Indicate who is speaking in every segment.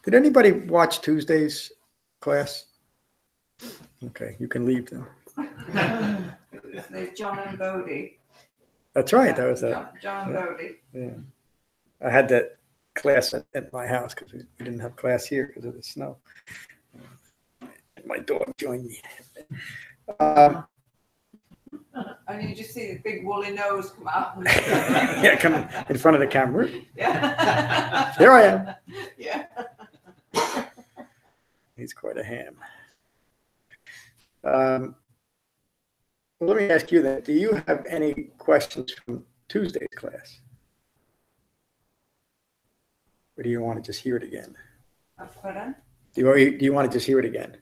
Speaker 1: Did anybody watch Tuesday's class? Okay, you can leave them.
Speaker 2: There's John and Bodie.
Speaker 1: That's right. That was
Speaker 2: John and Bodie.
Speaker 1: Yeah. I had that class at my house because we didn't have class here because of the snow. My dog joined me.
Speaker 2: And you just see the big woolly nose come out.
Speaker 1: Yeah, come in front of the camera.
Speaker 2: Yeah.
Speaker 1: There I am.
Speaker 2: Yeah.
Speaker 1: He's quite a ham. Well, let me ask you that. Do you have any questions from Tuesday's class? Or do you want to just hear it again?
Speaker 2: Pardon?
Speaker 1: Do you want to just hear it again?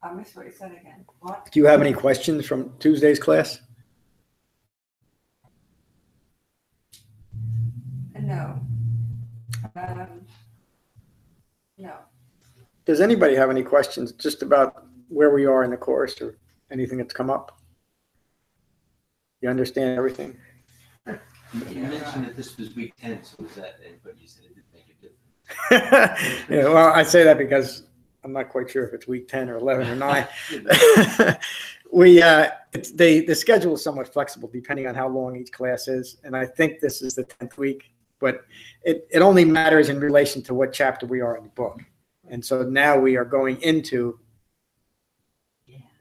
Speaker 2: I missed what you said again. What?
Speaker 1: Do you have any questions from Tuesday's class?
Speaker 2: No. No.
Speaker 1: Does anybody have any questions just about where we are in the course or anything that's come up? You understand everything?
Speaker 3: You mentioned that this was week 10, so was that, but you said it didn't make a difference.
Speaker 1: Yeah, well, I say that because I'm not quite sure if it's week 10 or 11 or 9. The schedule is somewhat flexible depending on how long each class is. And I think this is the 10th week, but it only matters in relation to what chapter we are in the book. And so now we are going into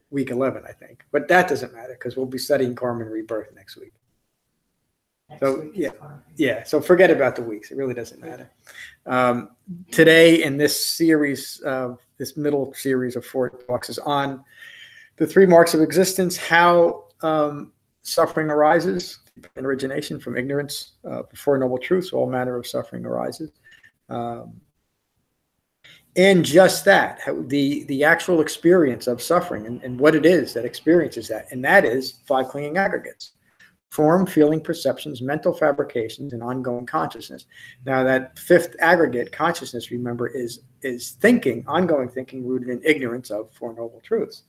Speaker 1: week 11, I think. But that doesn't matter because we'll be studying karma and rebirth next week. So yeah. So forget about the weeks. It really doesn't matter. Today in this series, this middle series of 4 talks is on the 3 marks of existence, how suffering arises, and origination from ignorance before noble truths, all manner of suffering arises. And just that, the actual experience of suffering and what it is that experiences that. And that is 5 clinging aggregates: form, feeling, perceptions, mental fabrications, and ongoing consciousness. Now that 5th aggregate, consciousness, remember, is thinking, ongoing thinking rooted in ignorance of 4 noble truths.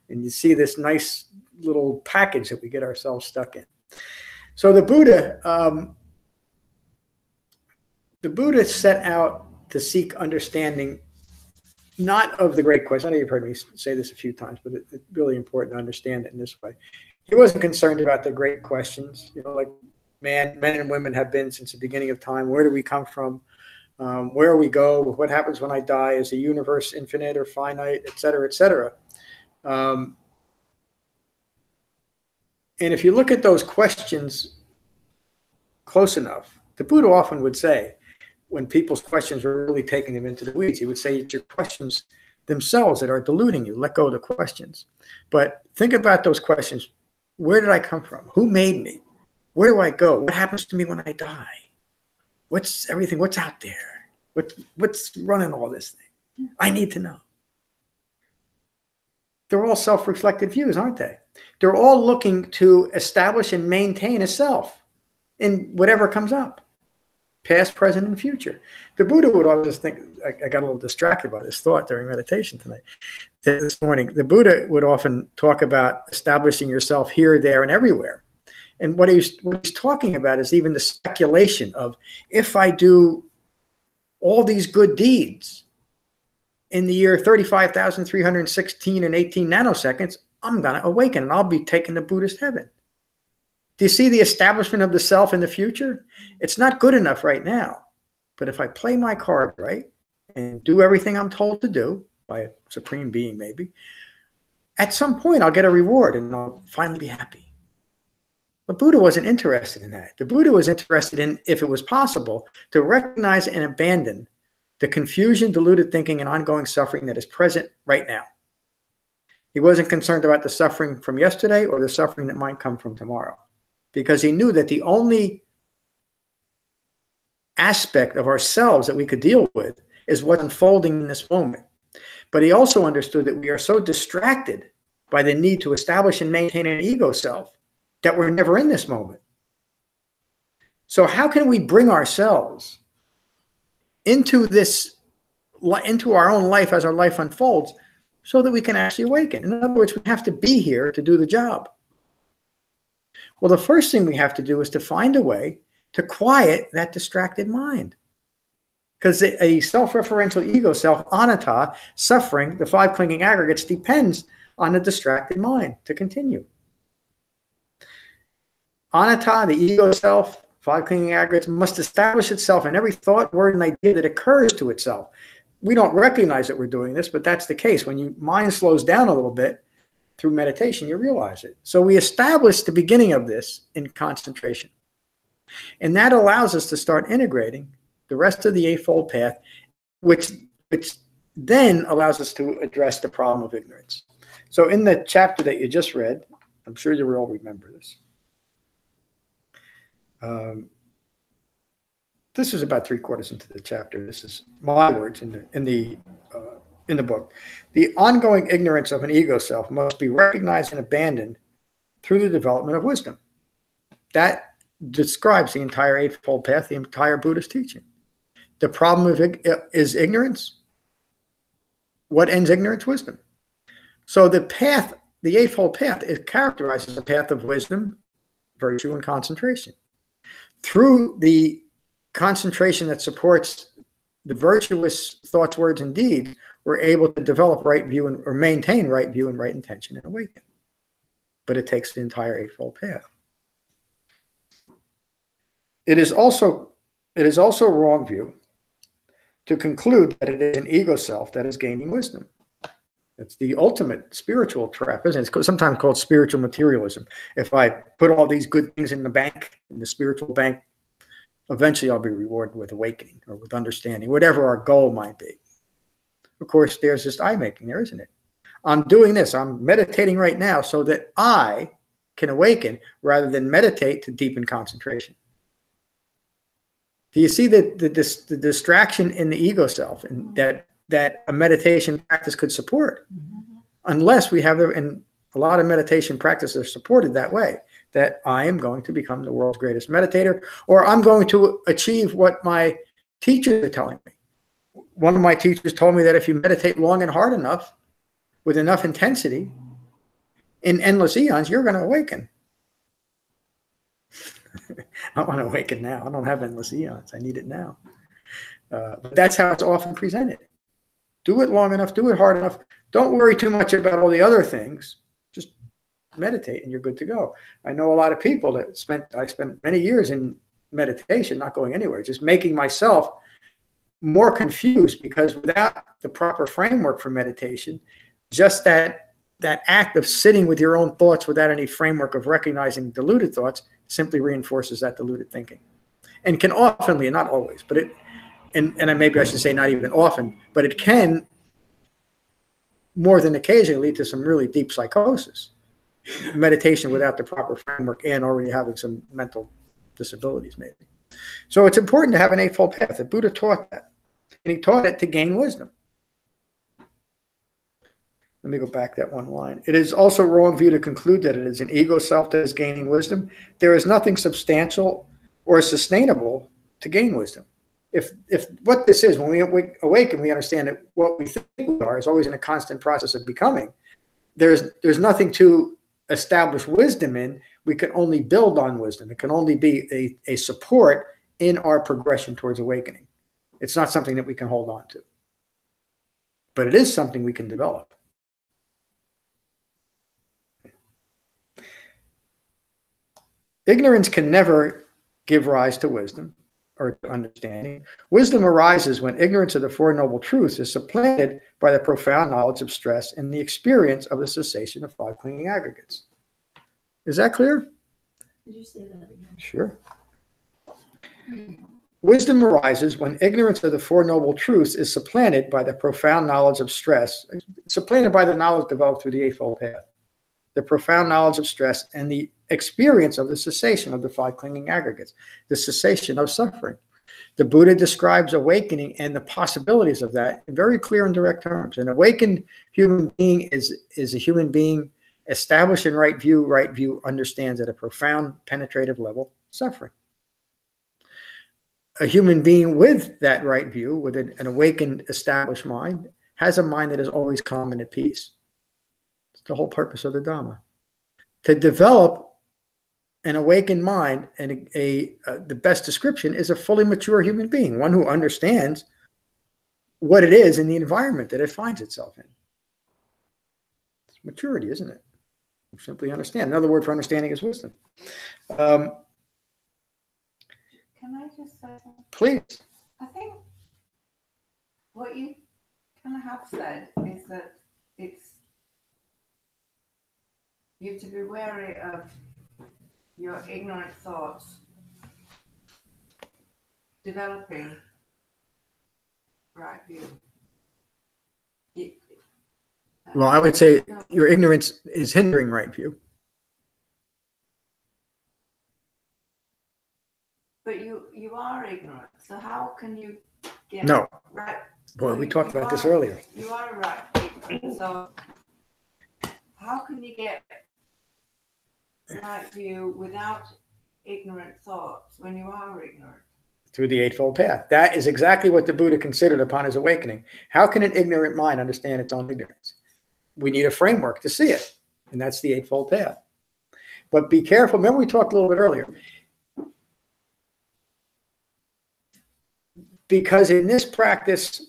Speaker 1: And you see this nice little package that we get ourselves stuck in. So the Buddha set out to seek understanding, not of the great question. I know you've heard me say this a few times, but it's really important to understand it in this way. He wasn't concerned about the great questions, like men and women have been since the beginning of time. Where do we come from? Where we go? What happens when I die? Is the universe infinite or finite, et cetera, et cetera? And if you look at those questions close enough, the Buddha often would say, when people's questions were really taking them into the weeds, he would say it's your questions themselves that are deluding you. Let go of the questions. But think about those questions. Where did I come from? Who made me? Where do I go? What happens to me when I die? What's everything? What's out there? What's running all this thing? I need to know. They're all self-reflective views, aren't they? They're all looking to establish and maintain a self in whatever comes up. Past, present, and future. The Buddha would always think, I got a little distracted by this thought during meditation tonight. This morning, the Buddha would often talk about establishing yourself here, there, and everywhere. And what he's talking about is even the speculation of, if I do all these good deeds in the year 35,316 and 18 nanoseconds, I'm going to awaken and I'll be taken to Buddhist heaven. Do you see the establishment of the self in the future? It's not good enough right now. But if I play my card right and do everything I'm told to do by a supreme being maybe, at some point I'll get a reward and I'll finally be happy. But Buddha wasn't interested in that. The Buddha was interested in, if it was possible, to recognize and abandon the confusion, deluded thinking, and ongoing suffering that is present right now. He wasn't concerned about the suffering from yesterday or the suffering that might come from tomorrow, because he knew that the only aspect of ourselves that we could deal with is what's unfolding in this moment. But he also understood that we are so distracted by the need to establish and maintain an ego self that we're never in this moment. So how can we bring ourselves into our own life as our life unfolds so that we can actually awaken? In other words, we have to be here to do the job. Well, the first thing we have to do is to find a way to quiet that distracted mind. Because a self-referential ego self, anatta, suffering, the five clinging aggregates, depends on the distracted mind to continue. Anatta, the ego self, five clinging aggregates, must establish itself in every thought, word, and idea that occurs to itself. We don't recognize that we're doing this, but that's the case. When your mind slows down a little bit through meditation, you realize it. So we establish the beginning of this in concentration. And that allows us to start integrating the rest of the Eightfold Path, which then allows us to address the problem of ignorance. So in the chapter that you just read, I'm sure you will all remember this. This is about 3/4 into the chapter. This is my words in the book. The ongoing ignorance of an ego self must be recognized and abandoned through the development of wisdom. That describes the entire Eightfold Path, the entire Buddhist teaching. The problem is ignorance. What ends ignorance? Wisdom. So the path, the Eightfold Path, is characterized as a path of wisdom, virtue, and concentration. Through the concentration that supports the virtuous thoughts, words, and deeds, we're able to develop right view or maintain right view and right intention and awaken. But it takes the entire Eightfold Path. It is also a wrong view to conclude that it is an ego self that is gaining wisdom. It's the ultimate spiritual trap, isn't it? It's sometimes called spiritual materialism. If I put all these good things in the bank, in the spiritual bank, eventually I'll be rewarded with awakening or with understanding, whatever our goal might be. Of course, there's this I-making there, isn't it? I'm doing this. I'm meditating right now so that I can awaken rather than meditate to deepen concentration. Do you see the distraction in the ego self and that a meditation practice could support? Unless we have, and a lot of meditation practices are supported that way, that I am going to become the world's greatest meditator, or I'm going to achieve what my teachers are telling me. One of my teachers told me that if you meditate long and hard enough, with enough intensity, in endless eons, you're going to awaken. I want to awaken now. I don't have endless eons. I need it now. But that's how it's often presented. Do it long enough. Do it hard enough. Don't worry too much about all the other things. Just meditate and you're good to go. I know a lot of people that I spent many years in meditation, not going anywhere, just making myself more confused, because without the proper framework for meditation, just that act of sitting with your own thoughts without any framework of recognizing deluded thoughts simply reinforces that deluded thinking, and can often, not always, but and maybe I should say not even often, but it can more than occasionally lead to some really deep psychosis. Meditation without the proper framework and already having some mental disabilities maybe. So it's important to have an Eightfold Path. The Buddha taught that, and he taught it to gain wisdom. Let me go back that one line. It is also a wrong view to conclude that it is an ego self that is gaining wisdom. There is nothing substantial or sustainable to gain wisdom. If what this is, when we awaken, we understand that what we think we are is always in a constant process of becoming. There's nothing to establish wisdom in. We can only build on wisdom. It can only be a support in our progression towards awakening. It's not something that we can hold on to. But it is something we can develop. Ignorance can never give rise to wisdom or to understanding. Wisdom arises when ignorance of the Four Noble Truths is supplanted by the profound knowledge of stress and the experience of the cessation of five clinging aggregates. Is that clear?
Speaker 4: Did you say that again?
Speaker 1: Sure. Wisdom arises when ignorance of the Four Noble Truths is supplanted by the profound knowledge of stress, supplanted by the knowledge developed through the Eightfold Path, the profound knowledge of stress and the experience of the cessation of the five clinging aggregates, the cessation of suffering. The Buddha describes awakening and the possibilities of that in very clear and direct terms. An awakened human being is a human being established in right view understands at a profound penetrative level suffering. A human being with that right view, with an awakened, established mind, has a mind that is always calm and at peace. It's the whole purpose of the Dhamma. To develop an awakened mind, and the best description is a fully mature human being, one who understands what it is in the environment that it finds itself in. It's maturity, isn't it? You simply understand. Another word for understanding is wisdom.
Speaker 2: Can I just say something?
Speaker 1: Please.
Speaker 2: I think what you kind of have said is that you have to be wary of your ignorant thoughts developing right view.
Speaker 1: Well, I would say your ignorance is hindering right view.
Speaker 2: But you are ignorant, so how can you get
Speaker 1: No.
Speaker 2: right?
Speaker 1: Boy, we talked about this
Speaker 2: are-
Speaker 1: earlier.
Speaker 2: You are right, ignorant. So how can you get right view without ignorant thoughts when you are ignorant?
Speaker 1: Through the Eightfold Path. That is exactly what the Buddha considered upon his awakening. How can an ignorant mind understand its own ignorance? We need a framework to see it, and that's the Eightfold Path. But be careful. Remember, we talked a little bit earlier. Because in this practice,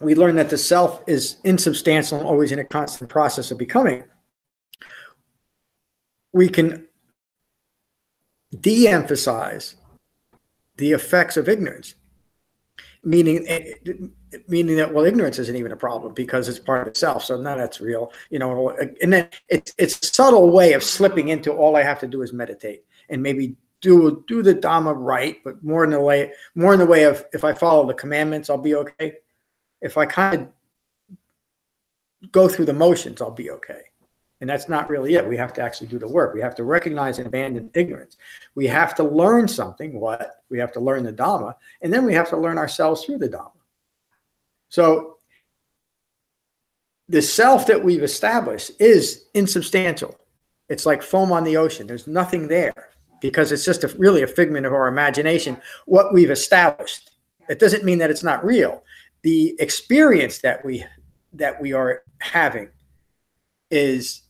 Speaker 1: we learn that the self is insubstantial and always in a constant process of becoming. We can de-emphasize the effects of ignorance, meaning that, well, ignorance isn't even a problem because it's part of itself. So no, that's real, and then it's a subtle way of slipping into all I have to do is meditate and maybe do the Dhamma right, but more in the way of, if I follow the commandments, I'll be okay. If I kind of go through the motions, I'll be okay. And that's not really it. We have to actually do the work. We have to recognize and abandon ignorance. We have to learn something. What? We have to learn the Dhamma, and then we have to learn ourselves through the Dhamma. So the self that we've established is insubstantial. It's like foam on the ocean. There's nothing there because it's just really a figment of our imagination, what we've established. It doesn't mean that it's not real. The experience that we are having is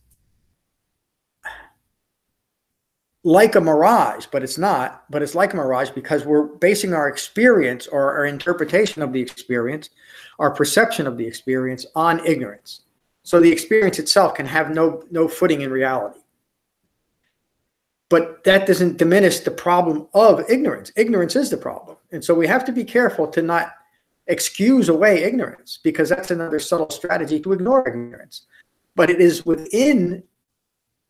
Speaker 1: like a mirage, but it's not. But it's like a mirage because we're basing our experience or our interpretation of the experience, our perception of the experience on ignorance. So the experience itself can have no footing in reality. But that doesn't diminish the problem of ignorance. Ignorance is the problem. And so we have to be careful to not excuse away ignorance, because that's another subtle strategy to ignore ignorance. But it is within,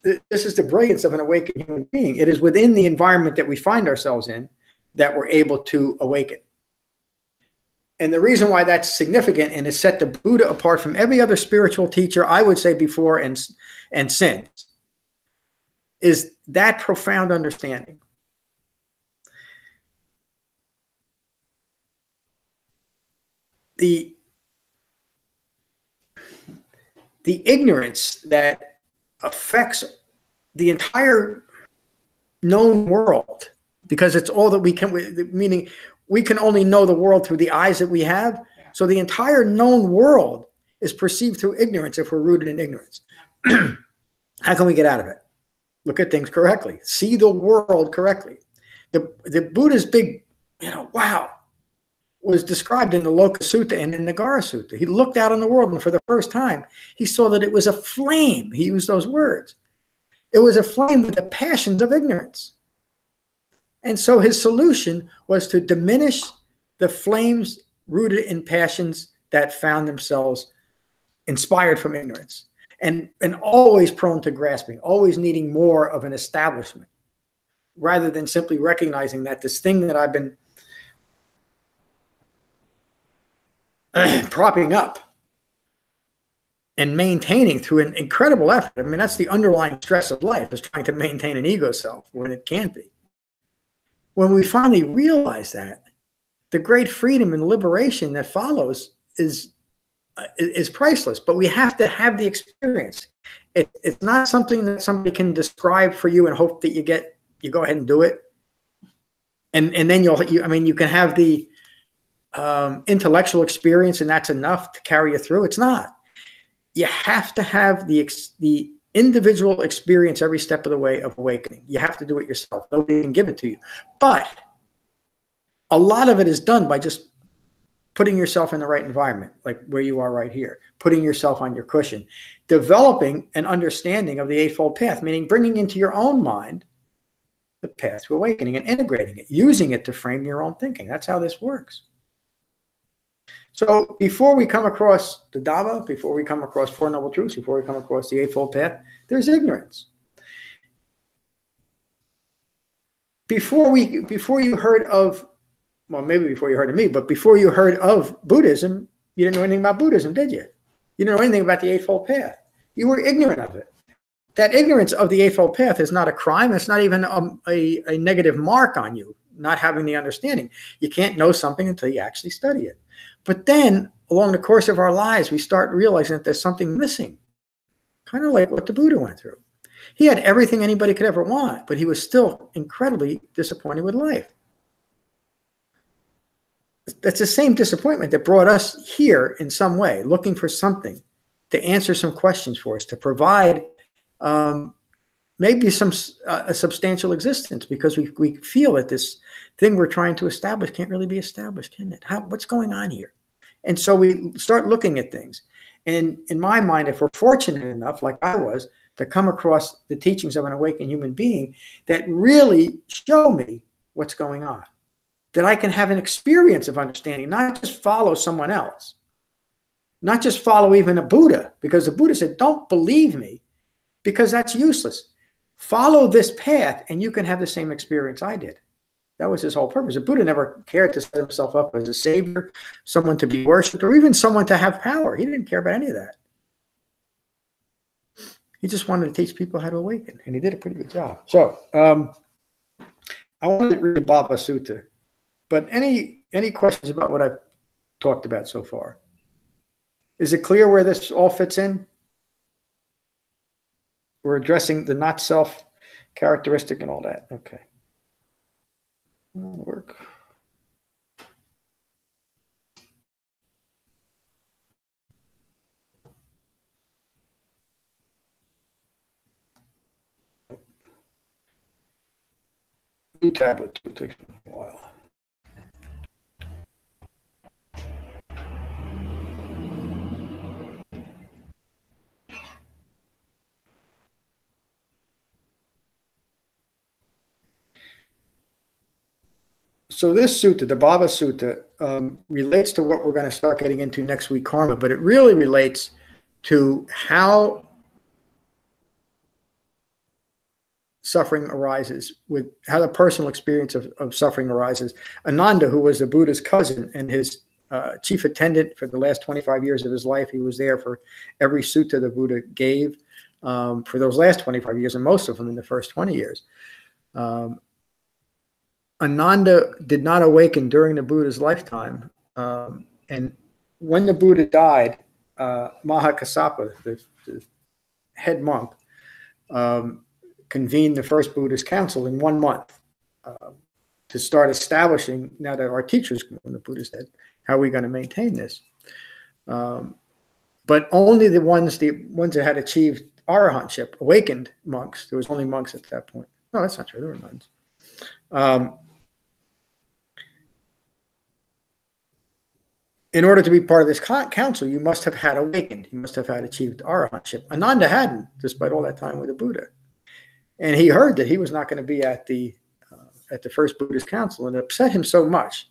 Speaker 1: this is the brilliance of an awakened human being. It is within the environment that we find ourselves in that we're able to awaken. And the reason why that's significant and has set the Buddha apart from every other spiritual teacher, I would say before and since, is that profound understanding. The ignorance that affects the entire known world, because it's all that we can, meaning we can only know the world through the eyes that we have. So the entire known world is perceived through ignorance if we're rooted in ignorance. How can we get out of it? Look at things correctly. See the world correctly. The Buddha's big, wow, was described in the Loka Sutta and in the Gara Sutta. He looked out on the world, and for the first time, he saw that it was a flame. He used those words. It was a flame with the passions of ignorance. And so his solution was to diminish the flames rooted in passions that found themselves inspired from ignorance, and always prone to grasping, always needing more of an establishment, rather than simply recognizing that this thing that I've been propping up and maintaining through an incredible effort. I mean, that's the underlying stress of life, is trying to maintain an ego self when it can't be. When we finally realize that, the great freedom and liberation that follows is priceless. But we have to have the experience. It's not something that somebody can describe for you and hope that you go ahead and do it, and then you can have the intellectual experience, and that's enough to carry you through. It's not. You have to have the individual experience every step of the way of awakening. You have to do it yourself. Nobody can give it to you. But a lot of it is done by just putting yourself in the right environment, like where you are right here, putting yourself on your cushion, developing an understanding of the Eightfold Path, meaning bringing into your own mind the path to awakening and integrating it, using it to frame your own thinking. That's how this works. So before we come across the Dhamma, before we come across Four Noble Truths, before we come across the Eightfold Path, there's ignorance. Before you heard of, well, maybe before you heard of me, but before you heard of Buddhism, you didn't know anything about Buddhism, did you? You didn't know anything about the Eightfold Path. You were ignorant of it. That ignorance of the Eightfold Path is not a crime. It's not even a negative mark on you, not having the understanding. You can't know something until you actually study it. But then, along the course of our lives, we start realizing that there's something missing, kind of like what the Buddha went through. He had everything anybody could ever want, but he was still incredibly disappointed with life. That's the same disappointment that brought us here in some way, looking for something to answer some questions for us, to provide maybe a substantial existence, because we feel that this thing we're trying to establish can't really be established, can it? What's going on here? And so we start looking at things. And in my mind, if we're fortunate enough, like I was, to come across the teachings of an awakened human being that really show me what's going on, that I can have an experience of understanding, not just follow someone else, not just follow even a Buddha, because the Buddha said, don't believe me, because that's useless. Follow this path and you can have the same experience I did. That was his whole purpose. The Buddha never cared to set himself up as a savior, someone to be worshipped, or even someone to have power. He didn't care about any of that. He just wanted to teach people how to awaken, and he did a pretty good job. So I wanted to read the Bhava Sutta, but any questions about what I've talked about so far? Is it clear where this all fits in? We're addressing the not self characteristic and all that. Okay. That'll work. New tablet takes a while. So this sutta, the Bhava Sutta, relates to what we're going to start getting into next week, karma, but it really relates to how suffering arises, with how the personal experience of suffering arises. Ananda, who was the Buddha's cousin and his chief attendant for the last 25 years of his life, he was there for every sutta the Buddha gave for those last 25 years, and most of them in the first 20 years. Ananda did not awaken during the Buddha's lifetime. And when the Buddha died, Mahakassapa, the head monk, convened the first Buddhist council in 1 month to start establishing, now that our teachers, when the Buddha said, how are we going to maintain this? But only the ones that had achieved arahantship, awakened monks, there was only monks at that point. No, that's not true, there were nuns. In order to be part of this council, you must have had awakened. You must have had achieved arahantship. Ananda hadn't, despite all that time with the Buddha. And he heard that he was not going to be at the first Buddhist council, and it upset him so much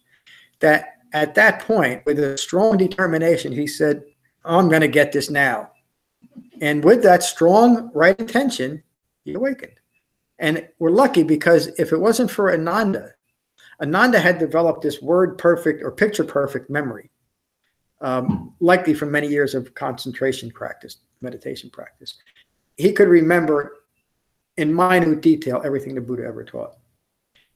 Speaker 1: that at that point, with a strong determination, he said, oh, I'm going to get this now. And with that strong right intention, he awakened. And we're lucky, because if it wasn't for Ananda had developed this word perfect or picture perfect memory, likely from many years of concentration practice, meditation practice. He could remember in minute detail everything the Buddha ever taught.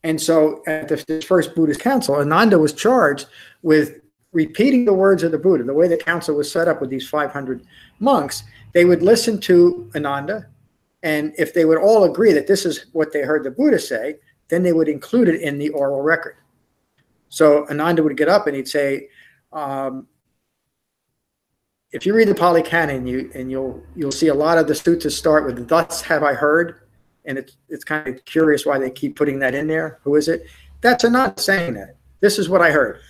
Speaker 1: And so at the first Buddhist council, Ananda was charged with repeating the words of the Buddha. The way the council was set up with these 500 monks, they would listen to Ananda, and if they would all agree that this is what they heard the Buddha say, then they would include it in the oral record. So Ananda would get up and he'd say, if you read the Pali Canon, you'll see a lot of the suttas start with "Thus have I heard," and it's kind of curious why they keep putting that in there. Who is it? That's not saying that. This is what I heard.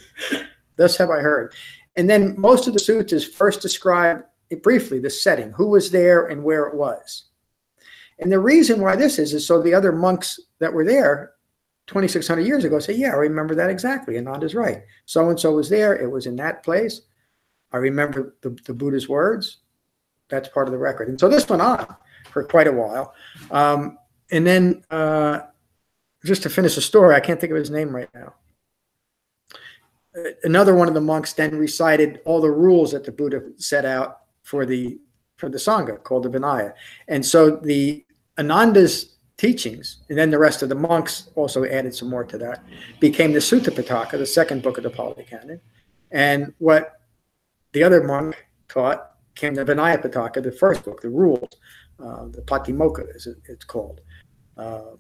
Speaker 1: Thus have I heard. And then most of the suttas first describe briefly the setting, who was there and where it was. And the reason why this is so the other monks that were there 2,600 years ago say, yeah, I remember that exactly. Ananda's right. So-and-so was there. It was in that place. I remember the Buddha's words. That's part of the record. And so this went on for quite a while. And then just to finish the story, I can't think of his name right now. Another one of the monks then recited all the rules that the Buddha set out for the Sangha, called the Vinaya. And so the Ananda's teachings, and then the rest of the monks also added some more to that, became the Sutta Pitaka, the second book of the Pali Canon. And what the other monk taught came the Vinaya Pitaka, the first book, the rules, the Patimokkha, as it's called. All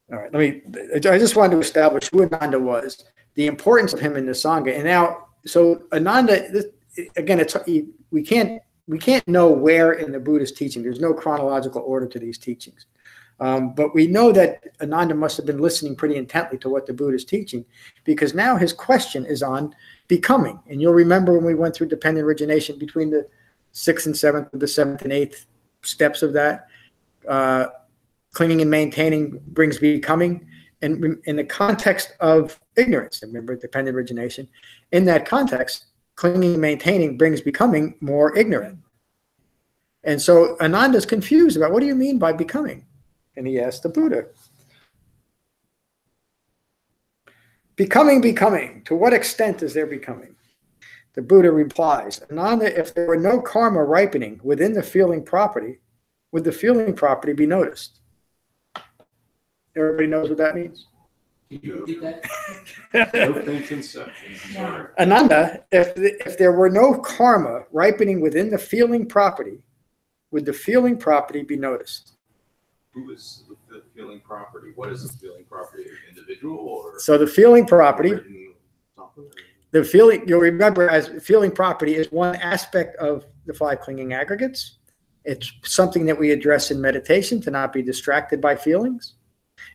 Speaker 1: right, I just wanted to establish who Ananda was, the importance of him in the Sangha. And now, so Ananda, again, we can't know where in the Buddhist teaching. There's no chronological order to these teachings. But we know that Ananda must have been listening pretty intently to what the Buddha is teaching, because now his question is on becoming. And you'll remember when we went through dependent origination between the 6th and 7th, the 7th and 8th steps of that, clinging and maintaining brings becoming. And in the context of ignorance, remember dependent origination, in that context, clinging and maintaining brings becoming more ignorant. And so Ananda's confused about, what do you mean by becoming? And he asked the Buddha. Becoming, to what extent is there becoming? The Buddha replies, Ananda, if there were no karma ripening within the feeling property, would the feeling property be noticed? Everybody knows what that means?
Speaker 3: Can you repeat that?
Speaker 5: Open conception.
Speaker 4: Yeah.
Speaker 1: Ananda, if there were no karma ripening within the feeling property, would the feeling property be noticed?
Speaker 5: Who is the feeling property? What is the feeling property? Individual or
Speaker 1: So the feeling property,
Speaker 5: written something?
Speaker 1: the feeling, you'll remember as feeling property is one aspect of the five clinging aggregates. It's something that we address in meditation to not be distracted by feelings.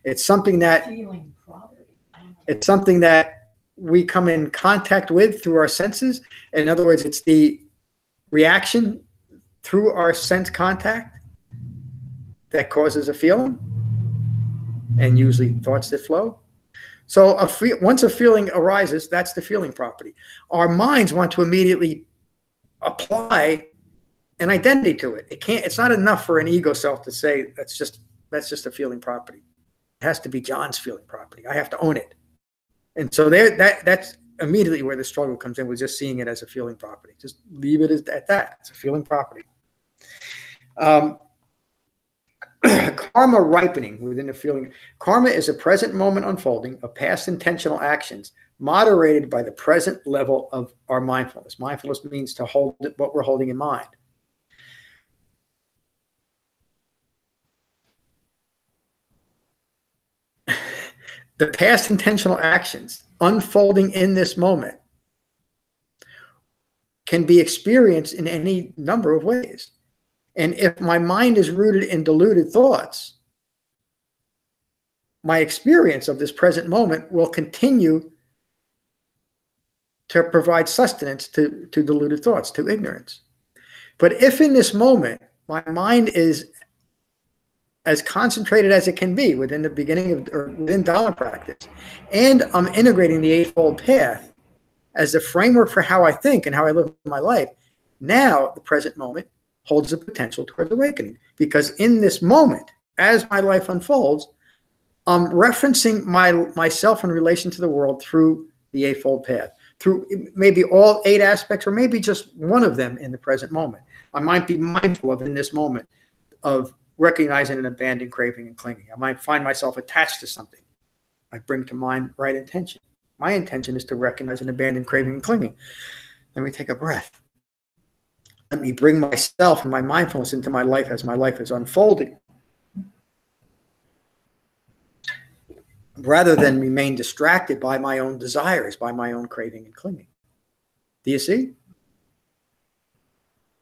Speaker 1: It's something that
Speaker 4: Feeling property.
Speaker 1: it's something that we come in contact with through our senses. In other words, it's the reaction through our sense contact that causes a feeling, and usually thoughts that flow. So once a feeling arises, that's the feeling property. Our minds want to immediately apply an identity to it. It's not enough for an ego self to say that's just a feeling property. It has to be John's feeling property. I have to own it. And so that's immediately where the struggle comes in, with just seeing it as a feeling property. Just leave it at that. It's a feeling property. Karma ripening within the feeling. Karma is a present moment unfolding of past intentional actions moderated by the present level of our mindfulness. Mindfulness means to hold what we're holding in mind. The past intentional actions unfolding in this moment can be experienced in any number of ways. And if my mind is rooted in deluded thoughts, my experience of this present moment will continue to provide sustenance to deluded thoughts, to ignorance. But if in this moment my mind is as concentrated as it can be within the beginning of, or within Dhamma practice, and I'm integrating the Eightfold Path as the framework for how I think and how I live my life, now the present moment holds the potential towards awakening. Because in this moment, as my life unfolds, I'm referencing myself in relation to the world through the Eightfold Path, through maybe all 8 aspects, or maybe just one of them in the present moment. I might be mindful of in this moment of recognizing and abandoning craving and clinging. I might find myself attached to something. I bring to mind right intention. My intention is to recognize and abandon craving and clinging. Let me take a breath. Let me bring myself and my mindfulness into my life as my life is unfolding, rather than remain distracted by my own desires, by my own craving and clinging. Do you see?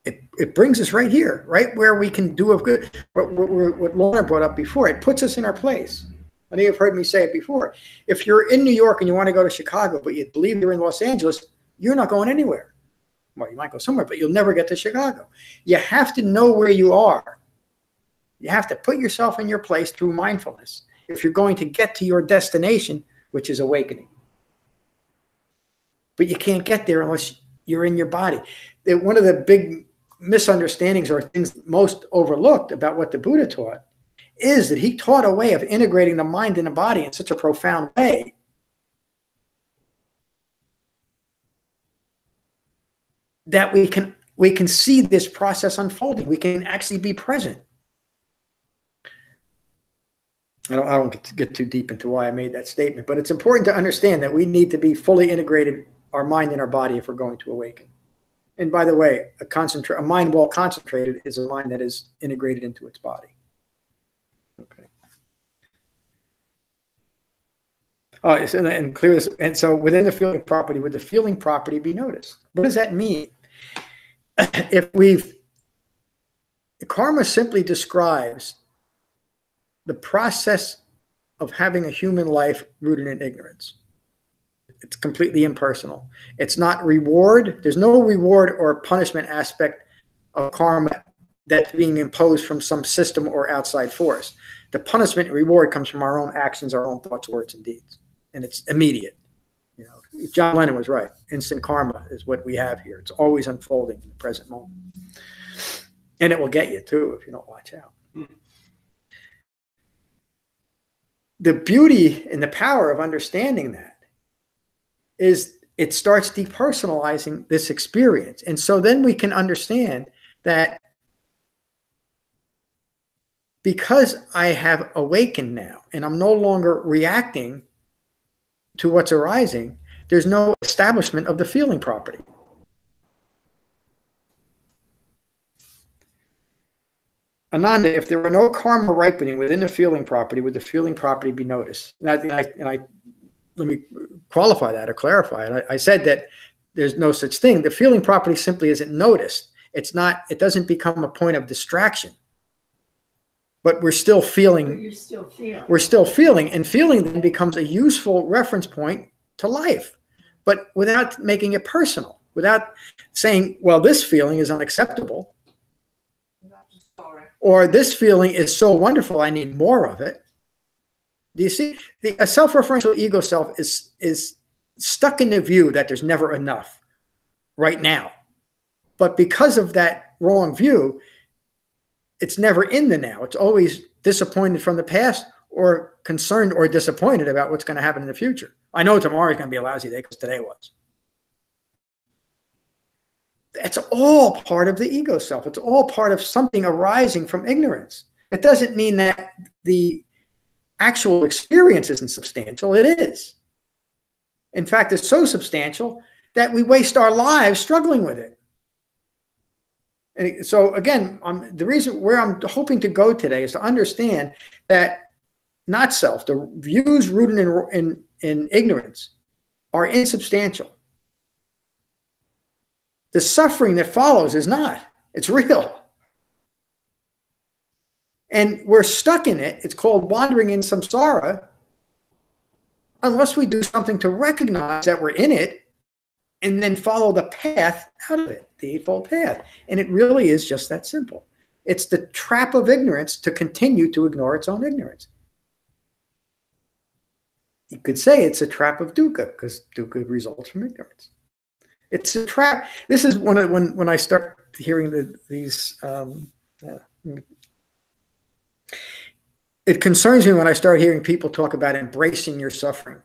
Speaker 1: it brings us right here, right where we can do a good, what Lorna brought up before. It puts us in our place. I think you've heard me say it before. If you're in New York and you want to go to Chicago, but you believe you're in Los Angeles, you're not going anywhere. Well, you might go somewhere, but you'll never get to Chicago. You have to know where you are. You have to put yourself in your place through mindfulness if you're going to get to your destination, which is awakening. But you can't get there unless you're in your body. One of the big misunderstandings or things most overlooked about what the Buddha taught is that he taught a way of integrating the mind and the body in such a profound way that we can see this process unfolding. We can actually be present. I don't get too deep into why I made that statement, but it's important to understand that we need to be fully integrated, our mind and our body, if we're going to awaken. And by the way, a mind well concentrated is a mind that is integrated into its body. Okay. And clear this. And so within the feeling property, would the feeling property be noticed? What does that mean? Karma simply describes the process of having a human life rooted in ignorance. It's completely impersonal. It's not reward. There's no reward or punishment aspect of karma that's being imposed from some system or outside force. The punishment and reward comes from our own actions, our own thoughts, words, and deeds. And it's immediate. You know, John Lennon was right. Instant karma is what we have here. It's always unfolding in the present moment. And it will get you too if you don't watch out. The beauty and the power of understanding that is it starts depersonalizing this experience. And so then we can understand that because I have awakened now and I'm no longer reacting to what's arising, there's no establishment of the feeling property. Ananda, if there were no karma ripening within the feeling property, would the feeling property be noticed? And let me qualify that or clarify it. I said that there's no such thing. The feeling property simply isn't noticed. It doesn't become a point of distraction. But we're still feeling.
Speaker 4: You're still feeling.
Speaker 1: We're still feeling, and feeling then becomes a useful reference point to life, but without making it personal, without saying, well, this feeling is unacceptable. Or this feeling is so wonderful, I need more of it. Do you see? A self-referential ego self is stuck in the view that there's never enough right now. But because of that wrong view, it's never in the now. It's always disappointed from the past or concerned or disappointed about what's going to happen in the future. I know tomorrow is going to be a lousy day because today was. It's all part of the ego self. It's all part of something arising from ignorance. It doesn't mean that the actual experience isn't substantial. It is. In fact, it's so substantial that we waste our lives struggling with it. And so again, the reason where I'm hoping to go today is to understand that not self, the views rooted in ignorance are insubstantial. The suffering that follows is not. It's real. And we're stuck in it. It's called wandering in samsara unless we do something to recognize that we're in it and then follow the path out of it, the Eightfold Path. And it really is just that simple. It's the trap of ignorance to continue to ignore its own ignorance. You could say it's a trap of dukkha because dukkha results from ignorance. It's a trap. This is when I start hearing these. It concerns me when I start hearing people talk about embracing your suffering.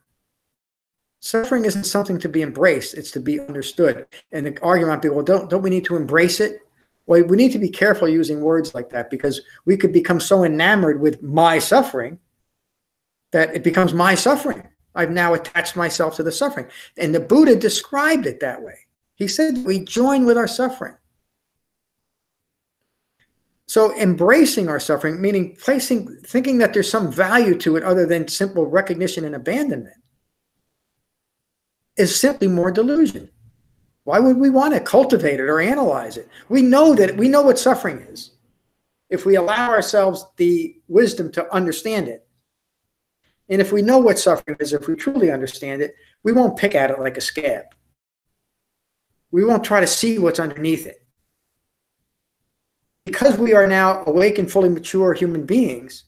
Speaker 1: Suffering isn't something to be embraced; it's to be understood. And the argument people, well, don't we need to embrace it? Well, we need to be careful using words like that because we could become so enamored with my suffering that it becomes my suffering. I've now attached myself to the suffering. And the Buddha described it that way. He said, we join with our suffering. So embracing our suffering, meaning thinking that there's some value to it other than simple recognition and abandonment, is simply more delusion. Why would we want to cultivate it or analyze it? We know what suffering is. If we allow ourselves the wisdom to understand it, and if we know what suffering is, if we truly understand it, we won't pick at it like a scab. We won't try to see what's underneath it. Because we are now awake and fully mature human beings,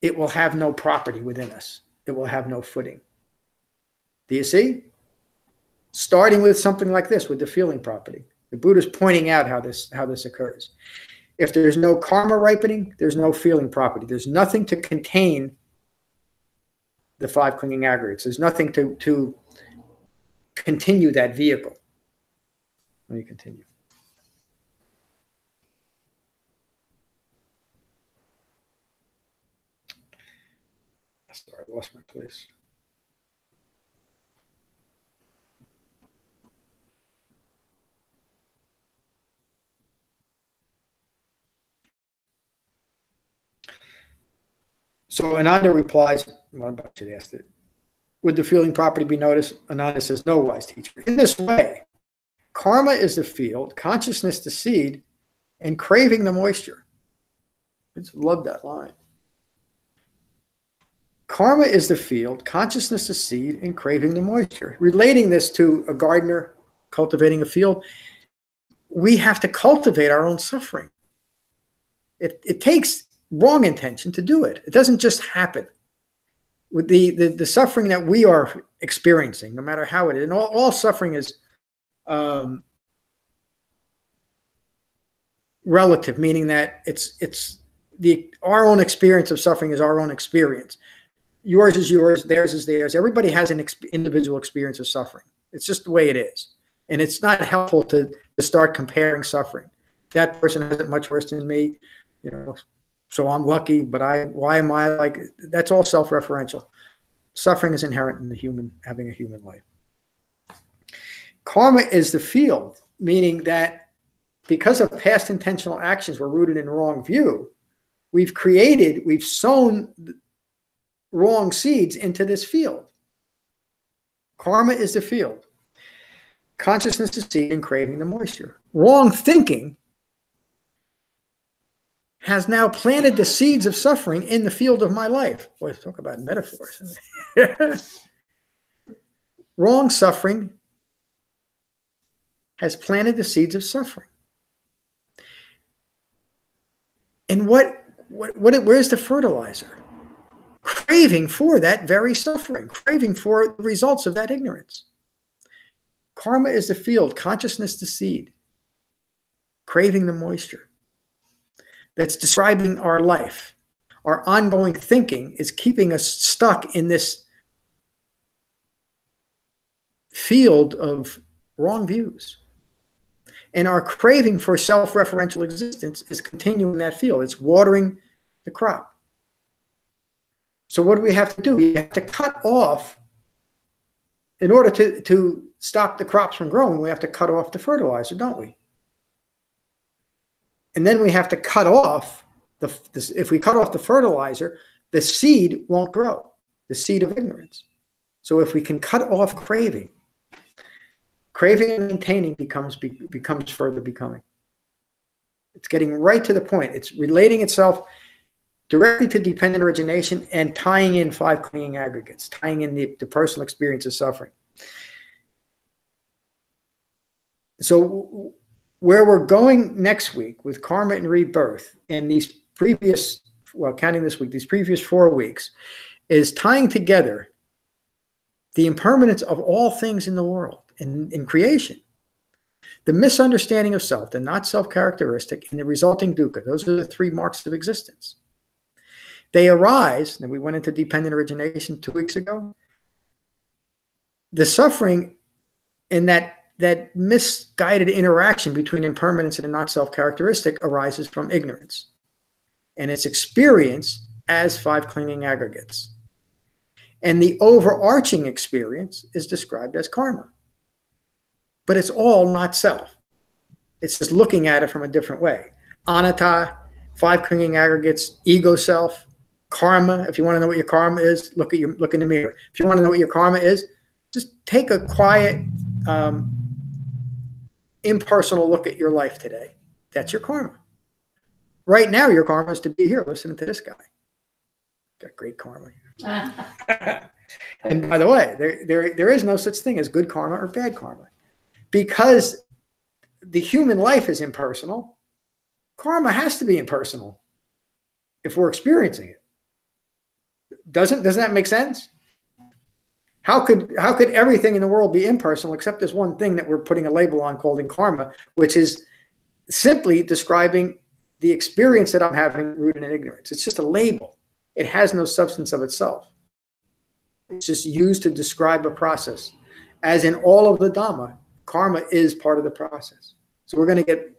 Speaker 1: it will have no property within us. It will have no footing. Do you see? Starting with something like this, with the feeling property. The Buddha's pointing out how this occurs. If there's no karma ripening, there's no feeling property. There's nothing to contain the five clinging aggregates. There's nothing to continue that vehicle. Let me continue. Sorry, I lost my place. So Ananda replies, well, I'm about to ask it. Would the feeling property be noticed? Ananda says, no, wise teacher. In this way, karma is the field, consciousness the seed, and craving the moisture. I just love that line. Karma is the field, consciousness the seed, and craving the moisture. Relating this to a gardener cultivating a field, we have to cultivate our own suffering. It takes wrong intention to do it. It doesn't just happen. With the suffering that we are experiencing, no matter how it is, and all suffering is relative, meaning that our own experience of suffering is our own experience. Yours is yours, theirs is theirs. Everybody has an individual experience of suffering. It's just the way it is. And it's not helpful to start comparing suffering. That person has it much worse than me, so I'm lucky, but why am I like, that's all self-referential. Suffering is inherent in having a human life. Karma is the field, meaning that because of past intentional actions were rooted in wrong view, we've sown wrong seeds into this field. Karma is the field. Consciousness is seed and craving the moisture. Wrong thinking has now planted the seeds of suffering in the field of my life. Boy, talk about metaphors. Wrong suffering has planted the seeds of suffering. And where's the fertilizer? Craving for that very suffering, craving for the results of that ignorance. Karma is the field, consciousness the seed, craving the moisture. That's describing our life. Our ongoing thinking is keeping us stuck in this field of wrong views. And our craving for self-referential existence is continuing that field. It's watering the crop. So what do we have to do? We have to cut off, in order to stop the crops from growing, we have to cut off the fertilizer, don't we? And then we have to cut off, if we cut off the fertilizer, the seed won't grow, the seed of ignorance. So if we can cut off craving and maintaining becomes further becoming. It's getting right to the point. It's relating itself directly to dependent origination and tying in five clinging aggregates, tying in the personal experience of suffering. So where we're going next week with karma and rebirth, and these previous, well, counting this week, these previous 4 weeks, is tying together the impermanence of all things in the world, in creation, the misunderstanding of self, the not self characteristic, and the resulting dukkha. Those are the 3 marks of existence. They arise, and we went into dependent origination 2 weeks ago. The suffering in that misguided interaction between impermanence and a not self characteristic arises from ignorance, and it's experienced as 5 clinging aggregates. And the overarching experience is described as karma. But it's all not self. It's just looking at it from a different way. Anatta, 5 clinging aggregates, ego self, karma. If you want to know what your karma is, look in the mirror. If you want to know what your karma is, just take a quiet impersonal look at your life today. That's your karma. Right now, your karma is to be here listening to this guy. Got great karma. And by the way, there is no such thing as good karma or bad karma. Because the human life is impersonal, karma has to be impersonal if we're experiencing it. Doesn't that make sense? How could everything in the world be impersonal except this one thing that we're putting a label on called karma, which is simply describing the experience that I'm having rooted in ignorance. It's just a label. It has no substance of itself. It's just used to describe a process. As in all of the Dhamma, karma is part of the process. So we're going to get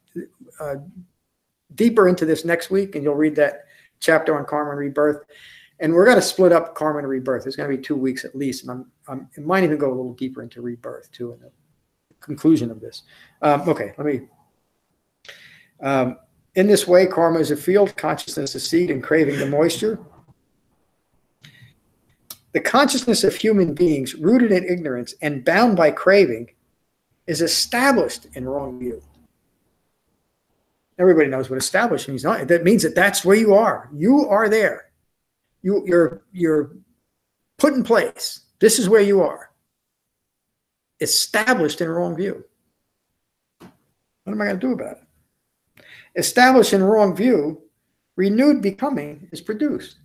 Speaker 1: deeper into this next week, and you'll read that chapter on karma and rebirth. And we're going to split up karma and rebirth. There's going to be 2 weeks at least, and it might even go a little deeper into rebirth too in the conclusion of this. Okay, let me. In this way, karma is a field, consciousness a seed, and craving the moisture. The consciousness of human beings rooted in ignorance and bound by craving is established in wrong view. Everybody knows what established means. That means that that's where you are. You are there. You're put in place. This is where you are. Established in wrong view. What am I going to do about it? Established in wrong view, renewed becoming is produced.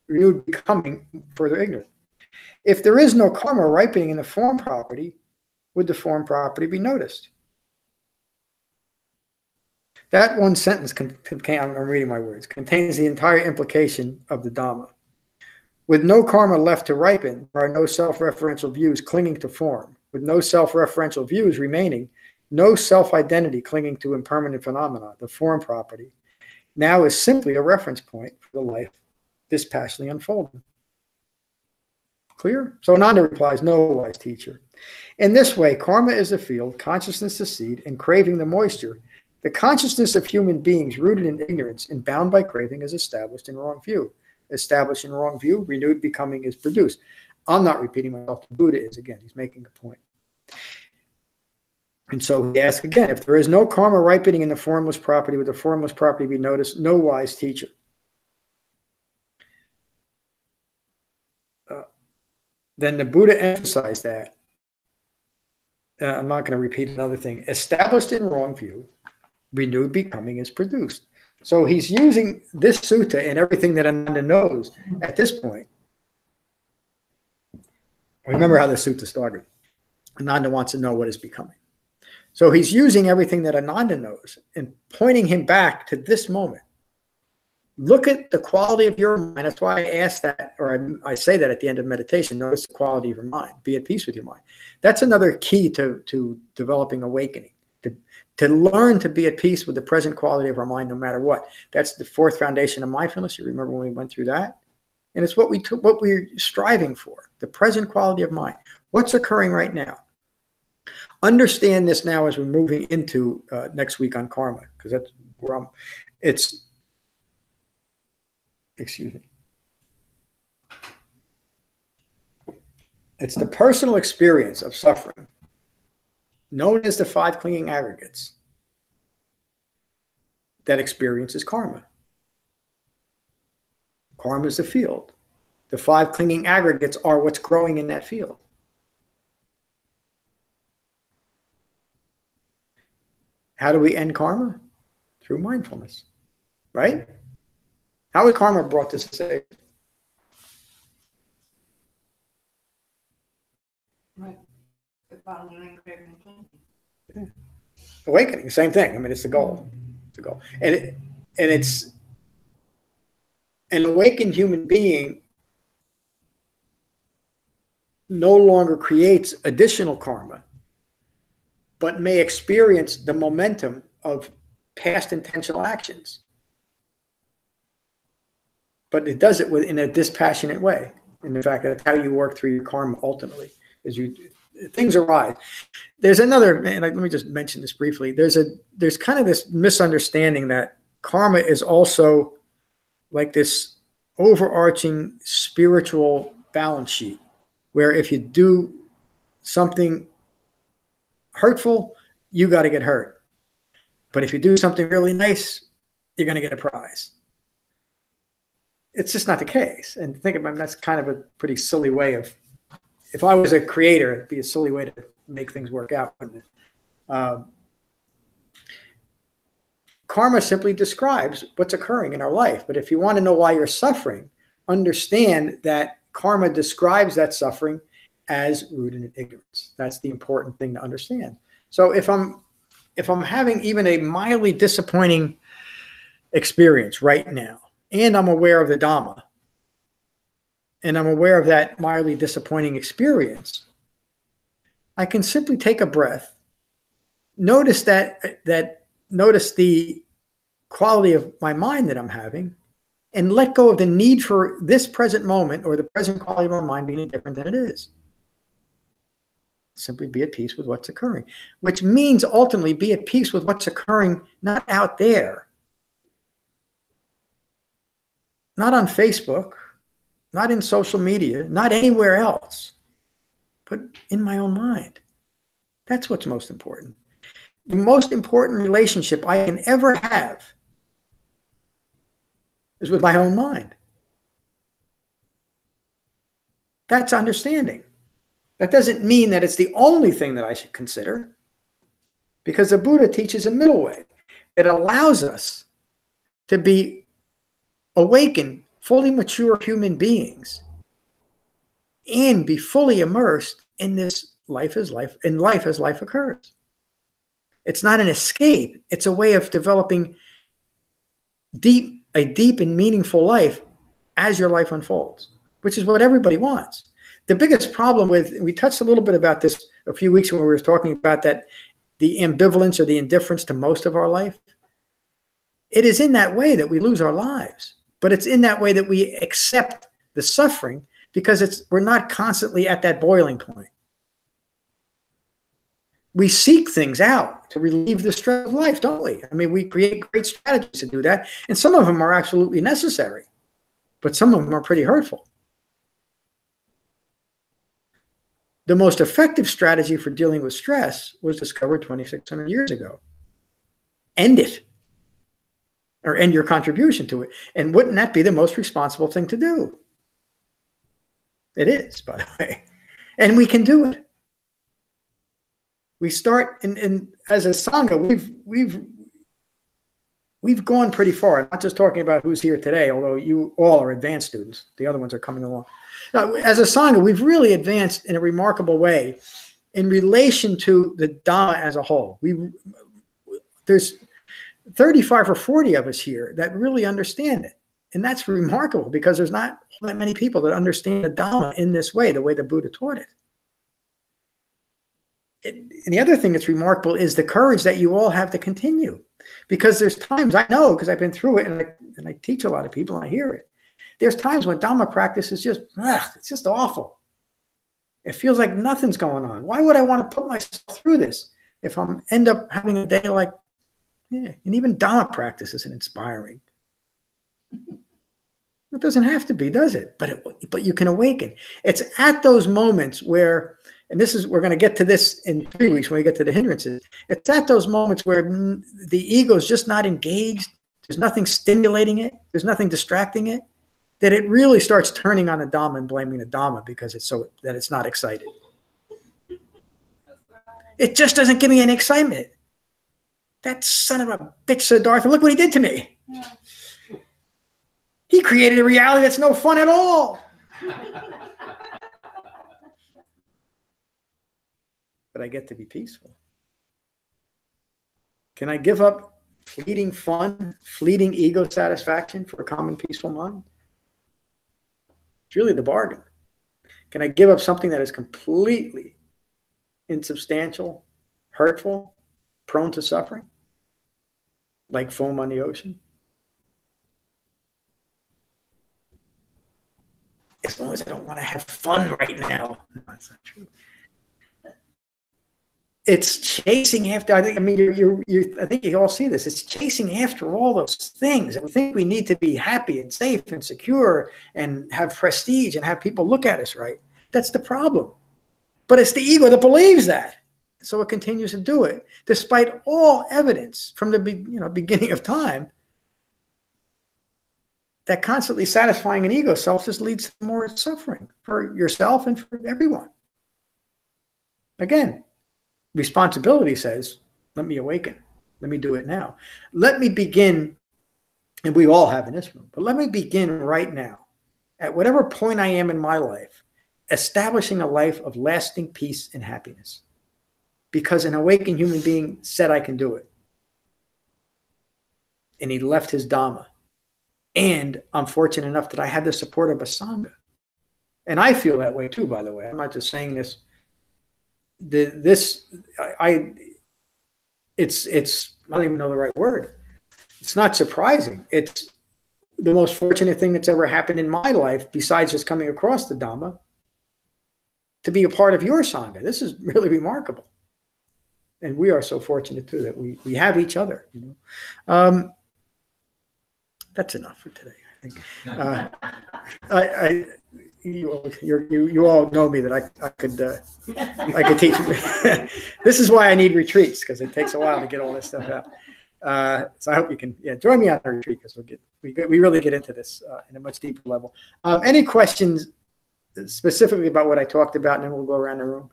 Speaker 1: Renewed becoming further ignorant. If there is no karma ripening in the form property, would the form property be noticed? That one sentence, I'm reading my words, contains the entire implication of the Dhamma. With no karma left to ripen, there are no self-referential views clinging to form. With no self-referential views remaining, no self-identity clinging to impermanent phenomena, the form property, now is simply a reference point for the life dispassionately unfolding. Clear? So Ananda replies, no, wise teacher. In this way, karma is a field, consciousness the seed, and craving the moisture. The consciousness of human beings rooted in ignorance and bound by craving is established in wrong view. Established in wrong view, renewed becoming is produced. I'm not repeating myself. The Buddha is, again, he's making a point. And so he asks again, if there is no karma ripening in the formless property, would the formless property be noticed? No, wise teacher. Then the Buddha emphasized that. I'm not going to repeat another thing. Established in wrong view, renewed becoming is produced. So he's using this sutta and everything that Ananda knows at this point. Remember how the sutta started. Ananda wants to know what is becoming. So he's using everything that Ananda knows and pointing him back to this moment. Look at the quality of your mind. That's why I ask that, or I say that at the end of meditation. Notice the quality of your mind. Be at peace with your mind. That's another key to developing awakening. To learn to be at peace with the present quality of our mind, no matter what. That's the fourth foundation of mindfulness. You remember when we went through that, and it's what we're striving for. The present quality of mind. What's occurring right now? Understand this now as we're moving into next week on karma, because that's where excuse me. It's the personal experience of suffering, known as the five clinging aggregates, that experiences karma. Karma is the field. The five clinging aggregates are what's growing in that field. How do we end karma? Through mindfulness, right? How is karma brought to cessation?
Speaker 2: Right.
Speaker 1: Awakening, same thing. I mean, it's the goal. It's the goal. And it's an awakened human being no longer creates additional karma, but may experience the momentum of past intentional actions. But it does it in a dispassionate way. And in fact, that's how you work through your karma ultimately, is things arise. There's another, and let me just mention this briefly. There's kind of this misunderstanding that karma is also like this overarching spiritual balance sheet, where if you do something hurtful, you got to get hurt. But if you do something really nice, you're going to get a prize. It's just not the case. And think about it, that's kind of a pretty silly way of, if I was a creator, it'd be a silly way to make things work out, wouldn't it? Karma simply describes what's occurring in our life. But if you want to know why you're suffering, understand that karma describes that suffering as rooted in ignorance. That's the important thing to understand. So if I'm having even a mildly disappointing experience right now, and I'm aware of the Dhamma, and I'm aware of that mildly disappointing experience, I can simply take a breath, notice notice the quality of my mind that I'm having, and let go of the need for this present moment or the present quality of my mind being different than it is. Simply be at peace with what's occurring, which means ultimately be at peace with what's occurring, not out there, not on Facebook, not in social media, not anywhere else, but in my own mind. That's what's most important. The most important relationship I can ever have is with my own mind. That's understanding. That doesn't mean that it's the only thing that I should consider, because the Buddha teaches a middle way. It allows us to be awakened, fully mature human beings and be fully immersed in this life as life, in life as life occurs. It's not an escape. It's a way of developing a deep and meaningful life as your life unfolds, which is what everybody wants. The biggest problem with, we touched a little bit about this a few weeks when we were talking about that, the ambivalence or the indifference to most of our life. It is in that way that we lose our lives, but it's in that way that we accept the suffering because we're not constantly at that boiling point. We seek things out to relieve the stress of life, don't we? I mean, we create great strategies to do that, and some of them are absolutely necessary, but some of them are pretty hurtful. The most effective strategy for dealing with stress was discovered 2,600 years ago. End it, or end your contribution to it. And wouldn't that be the most responsible thing to do? It is, by the way. And we can do it. We start, and as a Sangha, we've gone pretty far. I'm not just talking about who's here today, although you all are advanced students. The other ones are coming along. Now, as a Sangha, we've really advanced in a remarkable way in relation to the Dhamma as a whole. There's 35 or 40 of us here that really understand it. And that's remarkable because there's not that many people that understand the Dhamma in this way, the way the Buddha taught it. And the other thing that's remarkable is the courage that you all have to continue. Because there's times, I know, because I've been through it, and I teach a lot of people and I hear it. There's times when Dhamma practice is just, it's just awful. It feels like nothing's going on. Why would I want to put myself through this if I'm end up having a day like, and even Dhamma practice isn't inspiring. It doesn't have to be, does it? But you can awaken. It's at those moments where, and we're going to get to this in 3 weeks when we get to the hindrances. It's at those moments where the ego is just not engaged. There's nothing stimulating it. There's nothing distracting it, that it really starts turning on the Dhamma and blaming the Dhamma because it's not excited. It just doesn't give me any excitement. That son of a bitch, Siddhartha, look what he did to me. Yeah. He created a reality that's no fun at all. But I get to be peaceful. Can I give up fleeting fun, fleeting ego satisfaction for a common peaceful mind? It's really the bargain. Can I give up something that is completely insubstantial, hurtful, prone to suffering, like foam on the ocean? As long as I don't want to have fun right now. No, that's not true. It's chasing after, I think you all see this. It's chasing after all those things. And we think we need to be happy and safe and secure and have prestige and have people look at us right. That's the problem. But it's the ego that believes that. So it continues to do it, despite all evidence from the beginning of time that constantly satisfying an ego self just leads to more suffering for yourself and for everyone. Again, responsibility says, let me awaken. Let me do it now. Let me begin, and we all have in this room, but let me begin right now, at whatever point I am in my life, establishing a life of lasting peace and happiness. Because an awakened human being said I can do it. And he left his Dhamma. And I'm fortunate enough that I had the support of a Sangha. And I feel that way too, by the way. I'm not just saying this. It's I don't even know the right word. It's not surprising. It's the most fortunate thing that's ever happened in my life, besides just coming across the Dhamma, to be a part of your Sangha. This is really remarkable. And we are so fortunate too that we have each other. That's enough for today, I think. You all know me that I could teach. This is why I need retreats, because it takes a while to get all this stuff out. So I hope you can join me on a retreat, because we really get into this in a much deeper level. Any questions specifically about what I talked about, and then we'll go around the room.